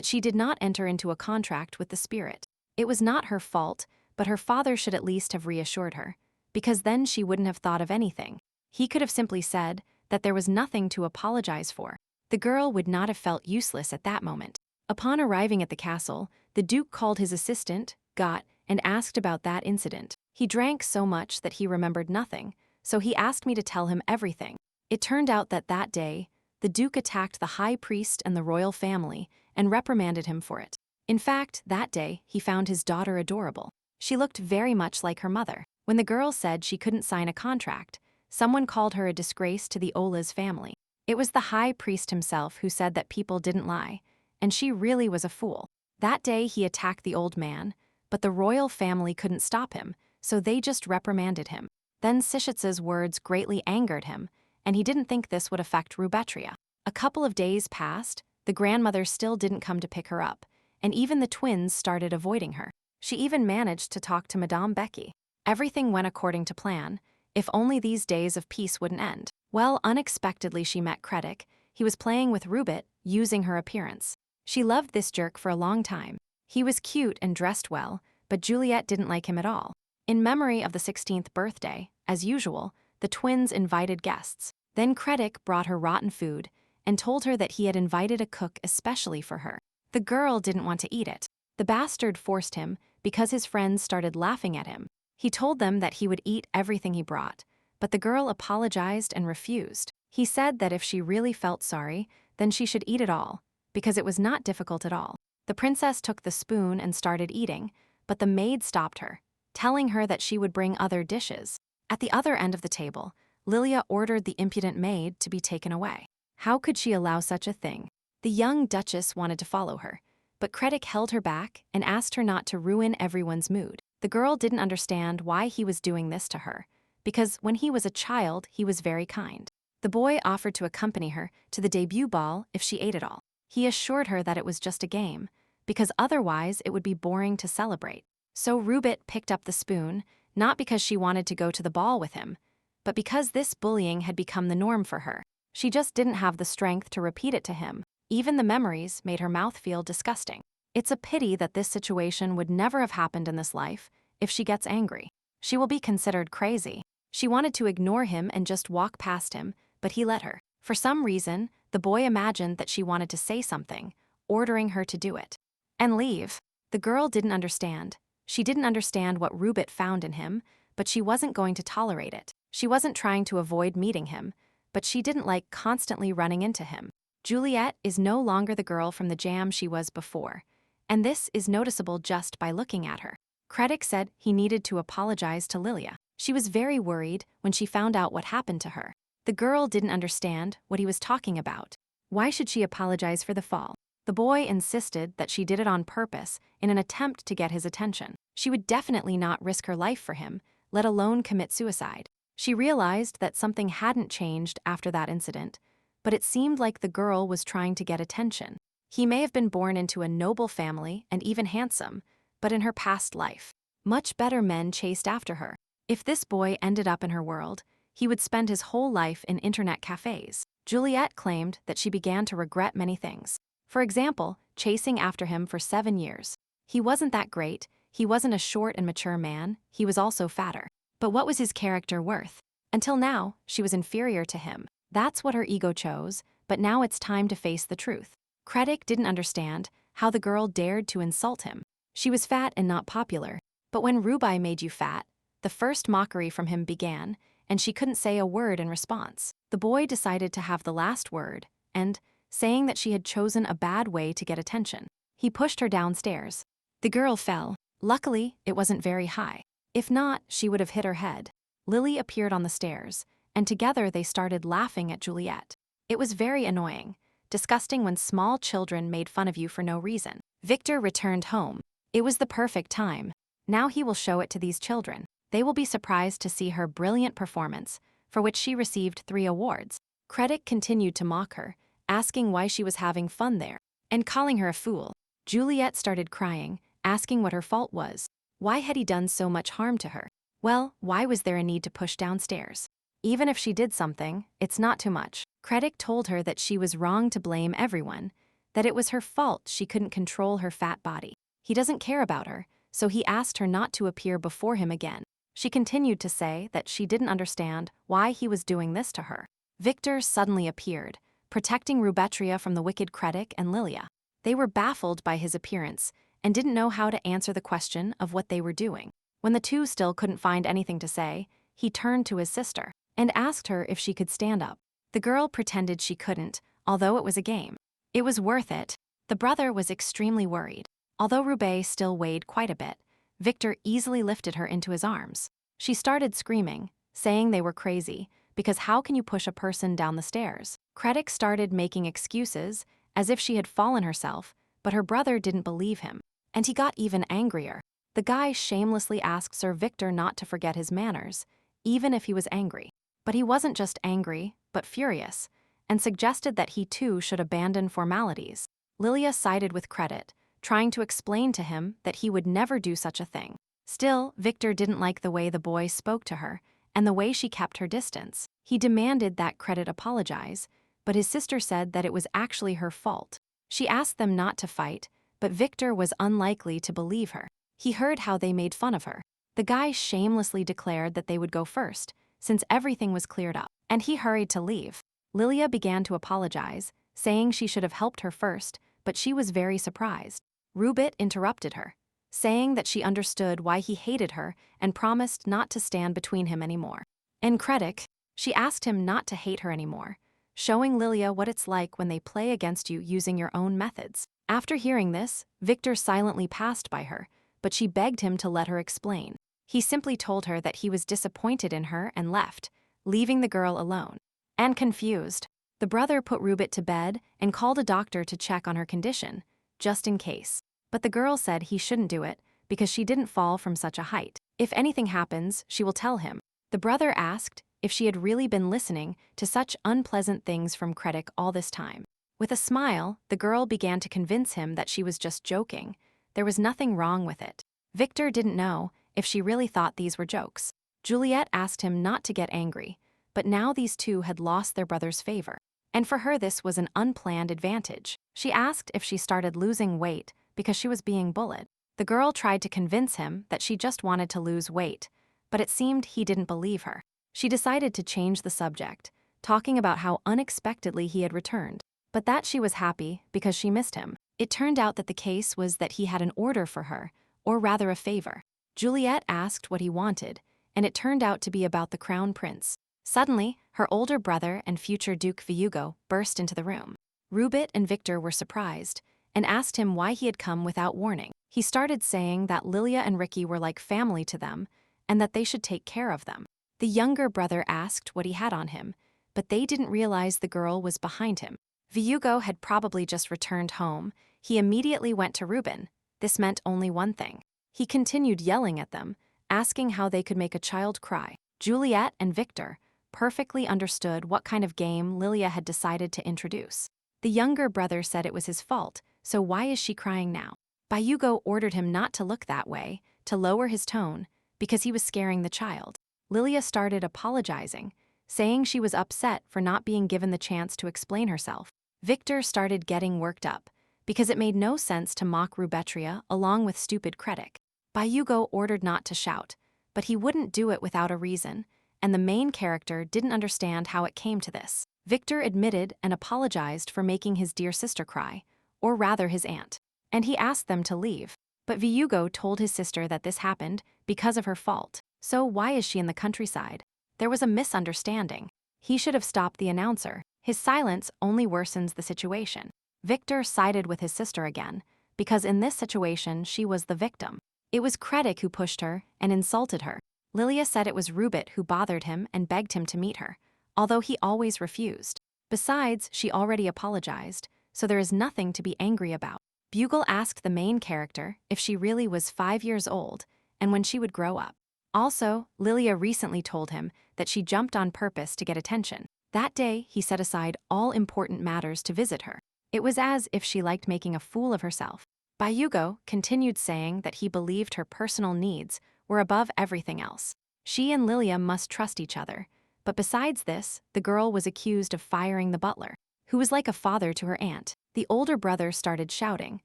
she did not enter into a contract with the spirit. It was not her fault, but her father should at least have reassured her, because then she wouldn't have thought of anything. He could have simply said that there was nothing to apologize for. The girl would not have felt useless at that moment. Upon arriving at the castle, the Duke called his assistant, Got, and asked about that incident. He drank so much that he remembered nothing, so he asked me to tell him everything. It turned out that day, the Duke attacked the high priest and the royal family and reprimanded him for it. In fact, that day, he found his daughter adorable. She looked very much like her mother. When the girl said she couldn't sign a contract, someone called her a disgrace to the Ola's family. It was the high priest himself who said that people didn't lie, and she really was a fool. That day he attacked the old man, but the royal family couldn't stop him, so they just reprimanded him. Then Sishitz's words greatly angered him, and he didn't think this would affect Rubetria. A couple of days passed, the grandmother still didn't come to pick her up, and even the twins started avoiding her. She even managed to talk to Madame Becky. Everything went according to plan, if only these days of peace wouldn't end. Well, unexpectedly she met Kredik. He was playing with Rubit, using her appearance. She loved this jerk for a long time. He was cute and dressed well, but Juliet didn't like him at all. In memory of the 16th birthday, as usual, the twins invited guests. Then Kredik brought her rotten food and told her that he had invited a cook especially for her. The girl didn't want to eat it. The bastard forced him because his friends started laughing at him. He told them that he would eat everything he brought, but the girl apologized and refused. He said that if she really felt sorry, then she should eat it all, because it was not difficult at all. The princess took the spoon and started eating, but the maid stopped her, telling her that she would bring other dishes. At the other end of the table, Lilia ordered the impudent maid to be taken away. How could she allow such a thing? The young duchess wanted to follow her, but Kredik held her back and asked her not to ruin everyone's mood. The girl didn't understand why he was doing this to her, because when he was a child, he was very kind. The boy offered to accompany her to the debut ball if she ate it all. He assured her that it was just a game, because otherwise it would be boring to celebrate. So Rubit picked up the spoon, not because she wanted to go to the ball with him, but because this bullying had become the norm for her. She just didn't have the strength to repeat it to him. Even the memories made her mouth feel disgusting. It's a pity that this situation would never have happened in this life. If she gets angry, she will be considered crazy. She wanted to ignore him and just walk past him, but he let her. For some reason, the boy imagined that she wanted to say something, ordering her to do it and leave. The girl didn't understand. She didn't understand what Rubit found in him, but she wasn't going to tolerate it. She wasn't trying to avoid meeting him, but she didn't like constantly running into him. Juliet is no longer the girl from the jam she was before, and this is noticeable just by looking at her. Credit said he needed to apologize to Lilia. She was very worried when she found out what happened to her. The girl didn't understand what he was talking about. Why should she apologize for the fall? The boy insisted that she did it on purpose in an attempt to get his attention. She would definitely not risk her life for him, let alone commit suicide. She realized that something hadn't changed after that incident, but it seemed like the girl was trying to get attention. He may have been born into a noble family and even handsome, but in her past life, much better men chased after her. If this boy ended up in her world, he would spend his whole life in internet cafes. Juliet claimed that she began to regret many things. For example, chasing after him for 7 years. He wasn't that great, he wasn't a short and mature man, he was also fatter. But what was his character worth? Until now, she was inferior to him. That's what her ego chose, but now it's time to face the truth. Kredek didn't understand how the girl dared to insult him. She was fat and not popular, but when Rubai made you fat, the first mockery from him began, and she couldn't say a word in response. The boy decided to have the last word, and, saying that she had chosen a bad way to get attention, he pushed her downstairs. The girl fell. Luckily, it wasn't very high. If not, she would have hit her head. Lily appeared on the stairs, and together they started laughing at Juliet. It was very annoying, disgusting when small children made fun of you for no reason. Victor returned home. It was the perfect time. Now he will show it to these children. They will be surprised to see her brilliant performance, for which she received 3 awards. Kredek continued to mock her, asking why she was having fun there, and calling her a fool. Juliet started crying, asking what her fault was. Why had he done so much harm to her? Well, why was there a need to push downstairs? Even if she did something, it's not too much. Kredek told her that she was wrong to blame everyone, that it was her fault she couldn't control her fat body. He doesn't care about her, so he asked her not to appear before him again. She continued to say that she didn't understand why he was doing this to her. Victor suddenly appeared, protecting Rubetria from the wicked Kredek and Lilia. They were baffled by his appearance and didn't know how to answer the question of what they were doing. When the two still couldn't find anything to say, he turned to his sister and asked her if she could stand up. The girl pretended she couldn't, although it was a game. It was worth it. The brother was extremely worried. Although Rubé still weighed quite a bit, Victor easily lifted her into his arms. She started screaming, saying they were crazy, because how can you push a person down the stairs? Kredek started making excuses, as if she had fallen herself, but her brother didn't believe him. And he got even angrier. The guy shamelessly asked Sir Victor not to forget his manners, even if he was angry. But he wasn't just angry, but furious, and suggested that he too should abandon formalities. Lilia sided with Kredek, trying to explain to him that he would never do such a thing. Still, Victor didn't like the way the boy spoke to her, and the way she kept her distance. He demanded that Kredek apologize, but his sister said that it was actually her fault. She asked them not to fight, but Victor was unlikely to believe her. He heard how they made fun of her. The guy shamelessly declared that they would go first, since everything was cleared up, and he hurried to leave. Lilia began to apologize, saying she should have helped her first, but she was very surprised. Rubit interrupted her, saying that she understood why he hated her and promised not to stand between him anymore. In Kredek, she asked him not to hate her anymore, showing Lilia what it's like when they play against you using your own methods. After hearing this, Victor silently passed by her, but she begged him to let her explain. He simply told her that he was disappointed in her and left, leaving the girl alone. And confused, the brother put Rubit to bed and called a doctor to check on her condition, just in case. But the girl said he shouldn't do it because she didn't fall from such a height. If anything happens, she will tell him. The brother asked if she had really been listening to such unpleasant things from Kredek all this time. With a smile, the girl began to convince him that she was just joking. There was nothing wrong with it. Victor didn't know if she really thought these were jokes. Juliet asked him not to get angry, but now these two had lost their brother's favor. And for her this was an unplanned advantage. She asked if she started losing weight because she was being bullied. The girl tried to convince him that she just wanted to lose weight, but it seemed he didn't believe her. She decided to change the subject, talking about how unexpectedly he had returned, but that she was happy because she missed him. It turned out that the case was that he had an order for her, or rather a favor. Juliet asked what he wanted, and it turned out to be about the crown prince. Suddenly, her older brother and future Duke Viugo burst into the room. Rubit and Victor were surprised, and asked him why he had come without warning. He started saying that Lilia and Ricky were like family to them, and that they should take care of them. The younger brother asked what he had on him, but they didn't realize the girl was behind him. Viugo had probably just returned home. He immediately went to Ruben. This meant only one thing. He continued yelling at them, asking how they could make a child cry. Juliet and Victor perfectly understood what kind of game Lilia had decided to introduce. The younger brother said it was his fault, so why is she crying now? Viugo ordered him not to look that way, to lower his tone, because he was scaring the child. Lilia started apologizing, saying she was upset for not being given the chance to explain herself. Victor started getting worked up, because it made no sense to mock Rubetria along with stupid Critic. Viugo ordered not to shout, but he wouldn't do it without a reason, and the main character didn't understand how it came to this. Victor admitted and apologized for making his dear sister cry, or rather his aunt, and he asked them to leave. But Viugo told his sister that this happened because of her fault. So why is she in the countryside? There was a misunderstanding. He should have stopped the announcer. His silence only worsens the situation. Victor sided with his sister again, because in this situation she was the victim. It was Critic who pushed her and insulted her. Lilia said it was Rubit who bothered him and begged him to meet her, although he always refused. Besides, she already apologized, so there is nothing to be angry about. Bugle asked the main character if she really was 5 years old and when she would grow up. Also, Lilia recently told him that she jumped on purpose to get attention. That day, he set aside all important matters to visit her. It was as if she liked making a fool of herself. Viugo continued saying that he believed her personal needs were above everything else. She and Lilia must trust each other, but besides this, the girl was accused of firing the butler, who was like a father to her aunt. The older brother started shouting,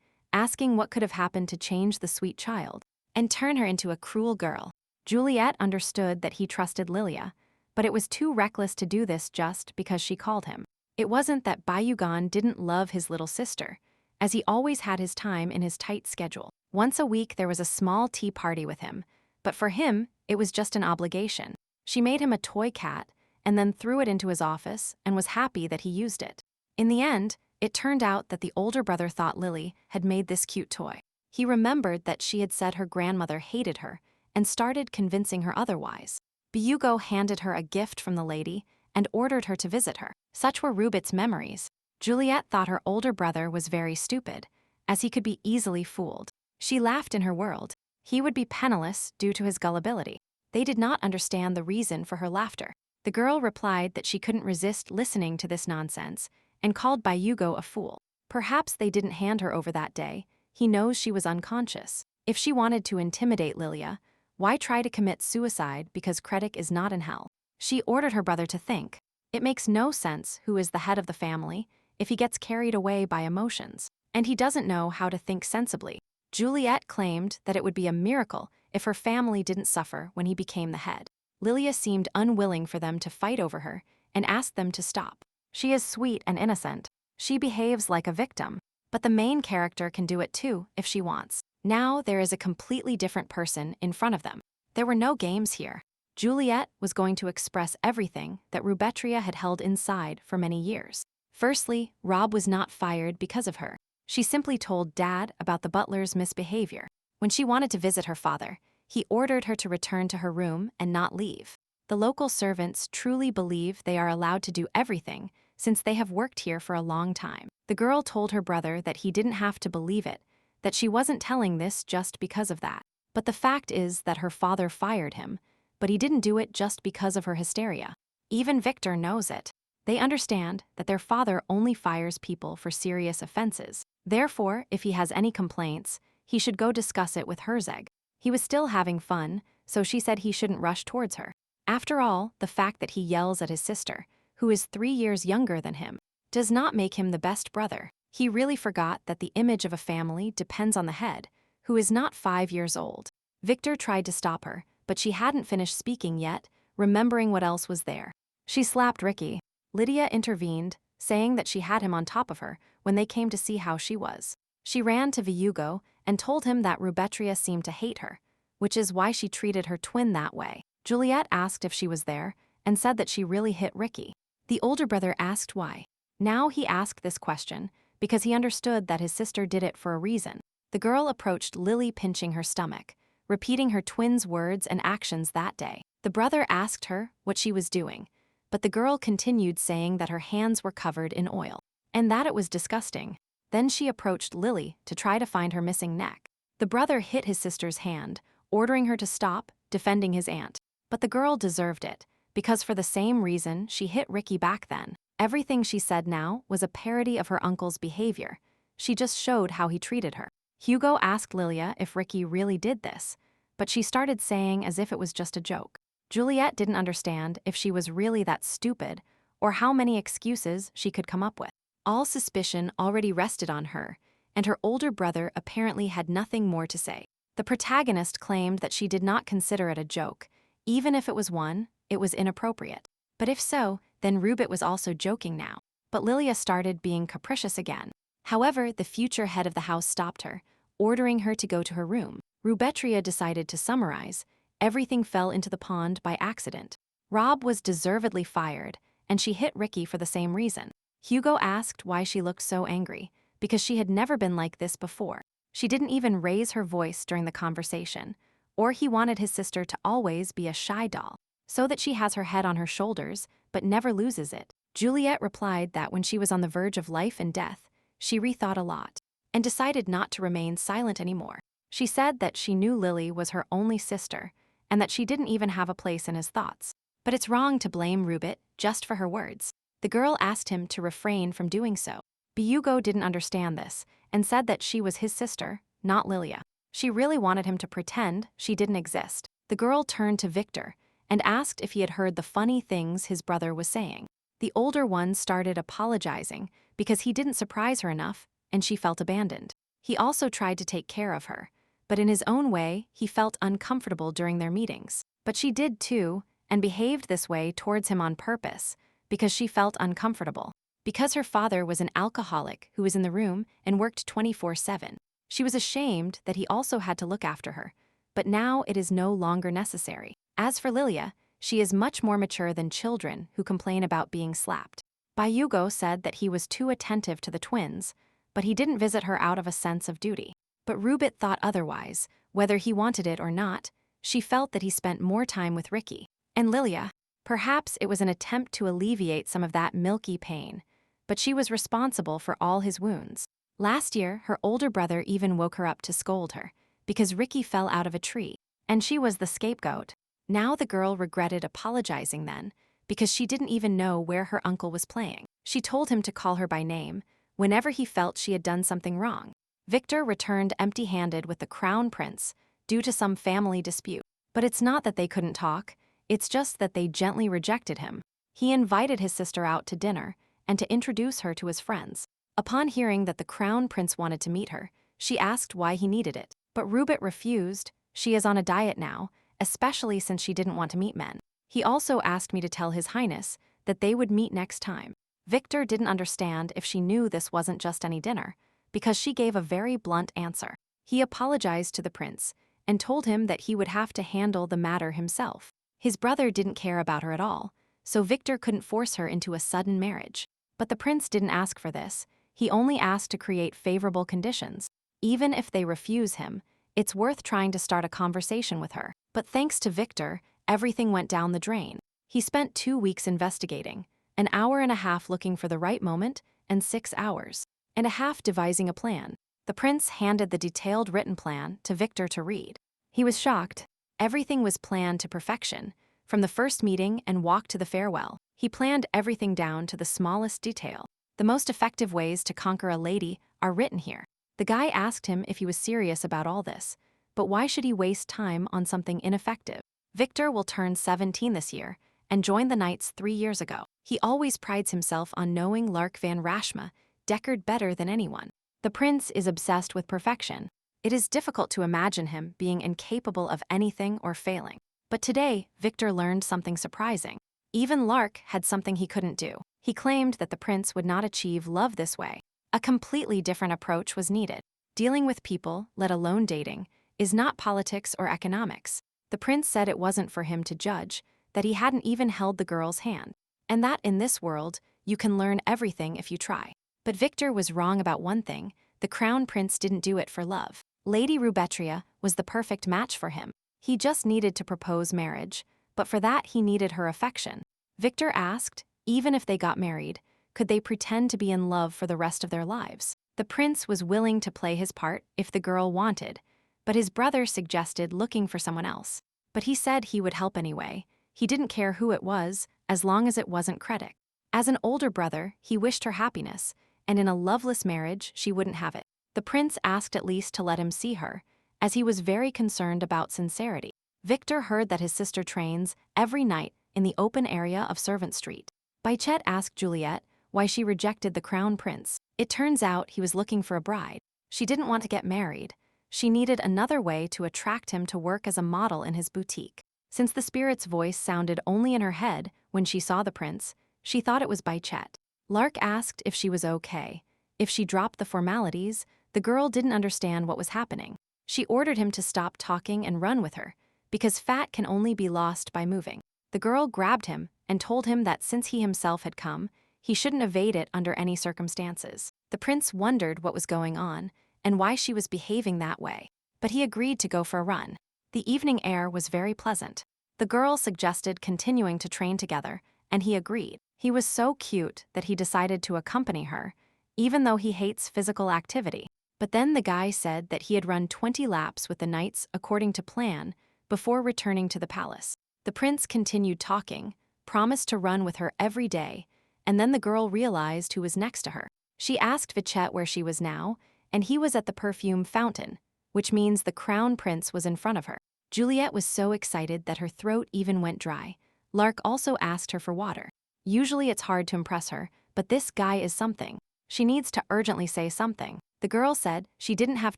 asking what could have happened to change the sweet child and turn her into a cruel girl. Juliet understood that he trusted Lilia, but it was too reckless to do this just because she called him. It wasn't that Bayugan didn't love his little sister, as he always had his time in his tight schedule. Once a week there was a small tea party with him, but for him, it was just an obligation. She made him a toy cat and then threw it into his office and was happy that he used it. In the end, it turned out that the older brother thought Lily had made this cute toy. He remembered that she had said her grandmother hated her and started convincing her otherwise. Bugo handed her a gift from the lady and ordered her to visit her. Such were Rubit's memories. Juliet thought her older brother was very stupid, as he could be easily fooled. She laughed in her world. He would be penniless due to his gullibility. They did not understand the reason for her laughter. The girl replied that she couldn't resist listening to this nonsense and called Bugo a fool. Perhaps they didn't hand her over that day. He knows she was unconscious. If she wanted to intimidate Lilia, why try to commit suicide because Critic is not in hell? She ordered her brother to think. It makes no sense who is the head of the family if he gets carried away by emotions, and he doesn't know how to think sensibly. Juliet claimed that it would be a miracle if her family didn't suffer when he became the head. Lilia seemed unwilling for them to fight over her and asked them to stop. She is sweet and innocent. She behaves like a victim, but the main character can do it too if she wants. Now there is a completely different person in front of them. There were no games here. Juliet was going to express everything that Rubetria had held inside for many years. Firstly, Rob was not fired because of her. She simply told Dad about the butler's misbehavior. When she wanted to visit her father, he ordered her to return to her room and not leave. The local servants truly believe they are allowed to do everything since they have worked here for a long time. The girl told her brother that he didn't have to believe it, that she wasn't telling this just because of that. But the fact is that her father fired him, but he didn't do it just because of her hysteria. Even Victor knows it. They understand that their father only fires people for serious offenses. Therefore, if he has any complaints, he should go discuss it with Herzeg. He was still having fun, so she said he shouldn't rush towards her. After all, the fact that he yells at his sister, who is 3 years younger than him, does not make him the best brother. He really forgot that the image of a family depends on the head, who is not 5 years old. Victor tried to stop her, but she hadn't finished speaking yet, remembering what else was there. She slapped Ricky. Lydia intervened, saying that she had him on top of her when they came to see how she was. She ran to Viugo and told him that Rubetria seemed to hate her, which is why she treated her twin that way. Juliet asked if she was there and said that she really hit Ricky. The older brother asked why. Now he asked this question because he understood that his sister did it for a reason. The girl approached Lily, pinching her stomach, repeating her twin's words and actions that day. The brother asked her what she was doing, but the girl continued saying that her hands were covered in oil and that it was disgusting. Then she approached Lily to try to find her missing neck. The brother hit his sister's hand, ordering her to stop, defending his aunt. But the girl deserved it, because for the same reason she hit Ricky back then. Everything she said now was a parody of her uncle's behavior. She just showed how he treated her. Hugo asked Lilia if Ricky really did this, but she started saying as if it was just a joke. Juliet didn't understand if she was really that stupid or how many excuses she could come up with. All suspicion already rested on her, and her older brother apparently had nothing more to say. The protagonist claimed that she did not consider it a joke. Even if it was one, it was inappropriate. But if so, then Rubit was also joking now. But Lilia started being capricious again. However, the future head of the house stopped her, ordering her to go to her room. Rubetria decided to summarize. Everything fell into the pond by accident. Rob was deservedly fired, and she hit Ricky for the same reason. Hugo asked why she looked so angry, because she had never been like this before. She didn't even raise her voice during the conversation, or he wanted his sister to always be a shy doll, so that she has her head on her shoulders but never loses it. Juliet replied that when she was on the verge of life and death, she rethought a lot and decided not to remain silent anymore. She said that she knew Lily was her only sister and that she didn't even have a place in his thoughts. But it's wrong to blame Rubit just for her words. The girl asked him to refrain from doing so. Biugo didn't understand this and said that she was his sister, not Lilia. She really wanted him to pretend she didn't exist. The girl turned to Victor and asked if he had heard the funny things his brother was saying. The older one started apologizing because he didn't surprise her enough and she felt abandoned. He also tried to take care of her, but in his own way, he felt uncomfortable during their meetings. But she did too, and behaved this way towards him on purpose, because she felt uncomfortable. Because her father was an alcoholic who was in the room and worked 24/7. She was ashamed that he also had to look after her, but now it is no longer necessary. As for Lilia, she is much more mature than children who complain about being slapped. Bayugo said that he was too attentive to the twins, but he didn't visit her out of a sense of duty. But Rubit thought otherwise. Whether he wanted it or not, she felt that he spent more time with Ricky. And Lilia, perhaps it was an attempt to alleviate some of that milky pain, but she was responsible for all his wounds. Last year, her older brother even woke her up to scold her, because Ricky fell out of a tree, and she was the scapegoat. Now the girl regretted apologizing then, because she didn't even know where her uncle was playing. She told him to call her by name whenever he felt she had done something wrong. Victor returned empty-handed with the crown prince due to some family dispute. But it's not that they couldn't talk, it's just that they gently rejected him. He invited his sister out to dinner and to introduce her to his friends. Upon hearing that the crown prince wanted to meet her, she asked why he needed it. But Rubit refused. She is on a diet now, especially since she didn't want to meet men. He also asked me to tell His Highness that they would meet next time. Victor didn't understand if she knew this wasn't just any dinner, because she gave a very blunt answer. He apologized to the prince and told him that he would have to handle the matter himself. His brother didn't care about her at all, so Victor couldn't force her into a sudden marriage. But the prince didn't ask for this. He only asked to create favorable conditions. Even if they refuse him, it's worth trying to start a conversation with her. But thanks to Victor, everything went down the drain. He spent 2 weeks investigating, an hour and a half looking for the right moment, and 6 hours and a half devising a plan. The prince handed the detailed written plan to Victor to read. He was shocked. Everything was planned to perfection, from the first meeting and walk to the farewell. He planned everything down to the smallest detail. The most effective ways to conquer a lady are written here. The guy asked him if he was serious about all this, but why should he waste time on something ineffective? Victor will turn 17 this year and joined the Knights 3 years ago. He always prides himself on knowing Lark van Rashma Deckard better than anyone. The prince is obsessed with perfection. It is difficult to imagine him being incapable of anything or failing. But today, Victor learned something surprising. Even Lark had something he couldn't do. He claimed that the prince would not achieve love this way. A completely different approach was needed. Dealing with people, let alone dating, is not politics or economics. The prince said it wasn't for him to judge, that he hadn't even held the girl's hand, and that in this world, you can learn everything if you try. But Victor was wrong about one thing: the crown prince didn't do it for love. Lady Rubetria was the perfect match for him. He just needed to propose marriage, but for that he needed her affection. Victor asked, even if they got married, could they pretend to be in love for the rest of their lives? The prince was willing to play his part if the girl wanted, but his brother suggested looking for someone else. But he said he would help anyway. He didn't care who it was, as long as it wasn't Kredek. As an older brother, he wished her happiness, and in a loveless marriage, she wouldn't have it. The prince asked at least to let him see her, as he was very concerned about sincerity. Victor heard that his sister trains every night in the open area of Servant Street. Bichet asked Juliet why she rejected the crown prince. It turns out he was looking for a bride. She didn't want to get married. She needed another way to attract him to work as a model in his boutique. Since the spirit's voice sounded only in her head when she saw the prince, she thought it was Bichet. Lark asked if she was okay. If she dropped the formalities, the girl didn't understand what was happening. She ordered him to stop talking and run with her, because fat can only be lost by moving. The girl grabbed him and told him that since he himself had come, he shouldn't evade it under any circumstances. The prince wondered what was going on and why she was behaving that way, but he agreed to go for a run. The evening air was very pleasant. The girl suggested continuing to train together, and he agreed. He was so cute that he decided to accompany her, even though he hates physical activity. But then the guy said that he had run 20 laps with the knights according to plan before returning to the palace. The prince continued talking, promised to run with her every day, and then the girl realized who was next to her. She asked Vichet where she was now, and he was at the perfume fountain, which means the crown prince was in front of her. Juliet was so excited that her throat even went dry. Lark also asked her for water. Usually it's hard to impress her, but this guy is something. She needs to urgently say something. The girl said she didn't have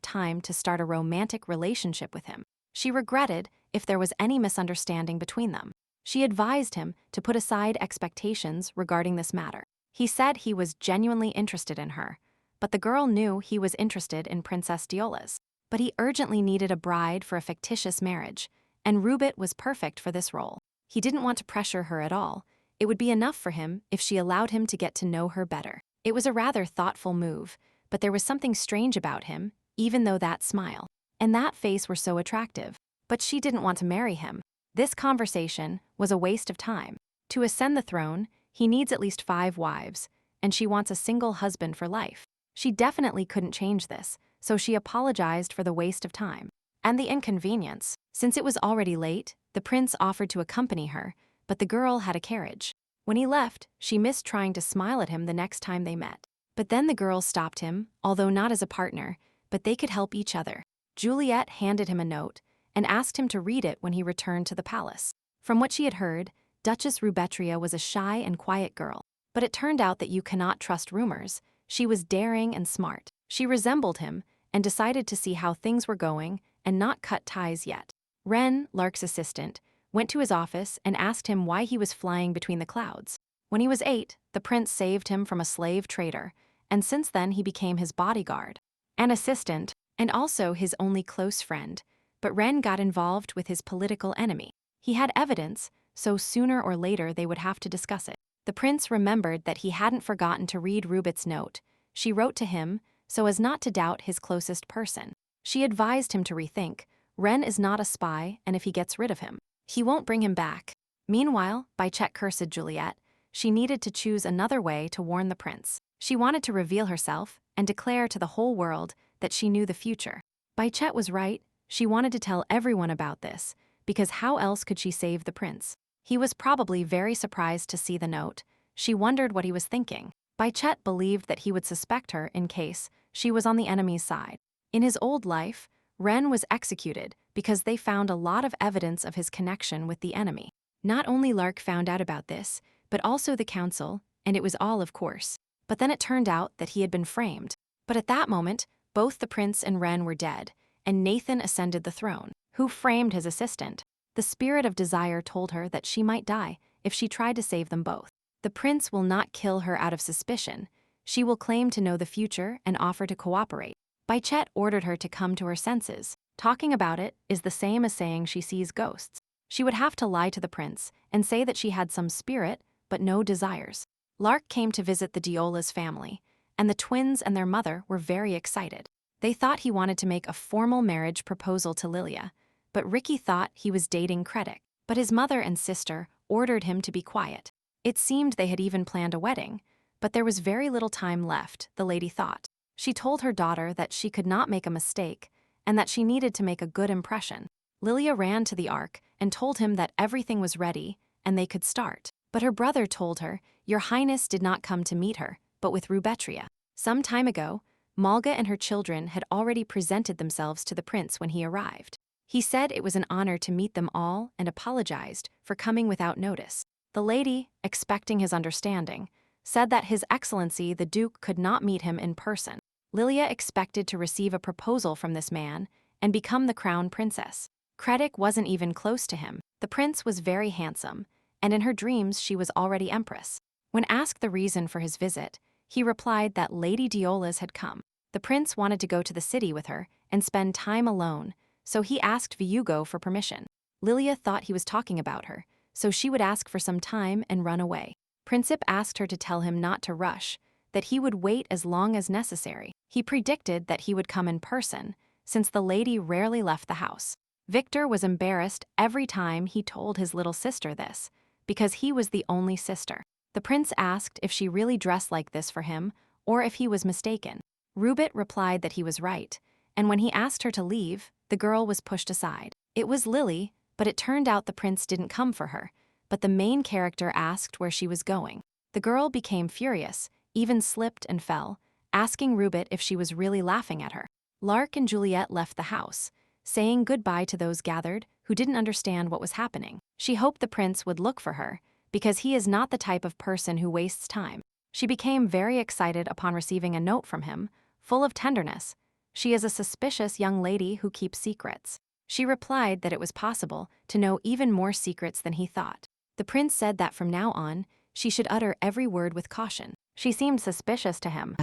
time to start a romantic relationship with him. She regretted if there was any misunderstanding between them. She advised him to put aside expectations regarding this matter. He said he was genuinely interested in her, but the girl knew he was interested in Princess Diolas. But he urgently needed a bride for a fictitious marriage, and Rubet was perfect for this role. He didn't want to pressure her at all. It would be enough for him if she allowed him to get to know her better. It was a rather thoughtful move, but there was something strange about him, even though that smile and that face were so attractive. But she didn't want to marry him. This conversation was a waste of time. To ascend the throne, he needs at least 5 wives, and she wants a single husband for life. She definitely couldn't change this, so she apologized for the waste of time and the inconvenience. Since it was already late, the prince offered to accompany her, but the girl had a carriage. When he left, she missed trying to smile at him the next time they met. But then the girl stopped him, although not as a partner, but they could help each other. Juliet handed him a note and asked him to read it when he returned to the palace. From what she had heard, Duchess Rubetria was a shy and quiet girl, but it turned out that you cannot trust rumors. She was daring and smart. She resembled him and decided to see how things were going and not cut ties yet. Ren, Lark's assistant, went to his office and asked him why he was flying between the clouds. When he was 8, the prince saved him from a slave trader, and since then he became his bodyguard, an assistant, and also his only close friend. But Ren got involved with his political enemy. He had evidence, so sooner or later they would have to discuss it. The prince remembered that he hadn't forgotten to read Rubet's note. She wrote to him so as not to doubt his closest person. She advised him to rethink. Ren is not a spy, and if he gets rid of him, he won't bring him back. Meanwhile, Bichet cursed Juliet. She needed to choose another way to warn the prince. She wanted to reveal herself and declare to the whole world that she knew the future. Bichet was right. She wanted to tell everyone about this, because how else could she save the prince? He was probably very surprised to see the note. She wondered what he was thinking. Bichet believed that he would suspect her in case she was on the enemy's side. In his old life, Ren was executed because they found a lot of evidence of his connection with the enemy. Not only Lark found out about this, but also the council, and it was all of course. But then it turned out that he had been framed. But at that moment, both the prince and Ren were dead, and Nathan ascended the throne. Who framed his assistant? The spirit of desire told her that she might die if she tried to save them both. The prince will not kill her out of suspicion. She will claim to know the future and offer to cooperate. Baichet ordered her to come to her senses. Talking about it is the same as saying she sees ghosts. She would have to lie to the prince and say that she had some spirit, but no desires. Lark came to visit the Diola's family, and the twins and their mother were very excited. They thought he wanted to make a formal marriage proposal to Lilia, but Ricky thought he was dating Kredek. But his mother and sister ordered him to be quiet. It seemed they had even planned a wedding, but there was very little time left, the lady thought. She told her daughter that she could not make a mistake and that she needed to make a good impression. Lilia ran to the Ark and told him that everything was ready and they could start. But her brother told her, "Your Highness did not come to meet her, but with Rubetria." Some time ago, Malga and her children had already presented themselves to the prince when he arrived. He said it was an honor to meet them all and apologized for coming without notice. The lady, expecting his understanding, said that His Excellency the Duke could not meet him in person. Lilia expected to receive a proposal from this man and become the crown princess. Kredek wasn't even close to him. The prince was very handsome, and in her dreams she was already empress. When asked the reason for his visit, he replied that Lady Diola's had come. The prince wanted to go to the city with her and spend time alone, so he asked Viugo for permission. Lilia thought he was talking about her, so she would ask for some time and run away. Princip asked her to tell him not to rush, that he would wait as long as necessary. He predicted that he would come in person, since the lady rarely left the house. Victor was embarrassed every time he told his little sister this, because he was the only sister. The prince asked if she really dressed like this for him, or if he was mistaken. Rubit replied that he was right, and when he asked her to leave, the girl was pushed aside. It was Lily, but it turned out the prince didn't come for her, but the main character asked where she was going. The girl became furious, even slipped and fell, asking Rubit if she was really laughing at her. Lark and Juliet left the house, saying goodbye to those gathered who didn't understand what was happening. She hoped the prince would look for her, because he is not the type of person who wastes time. She became very excited upon receiving a note from him, full of tenderness. She is a suspicious young lady who keeps secrets. She replied that it was possible to know even more secrets than he thought. The prince said that from now on, she should utter every word with caution. She seemed suspicious to him.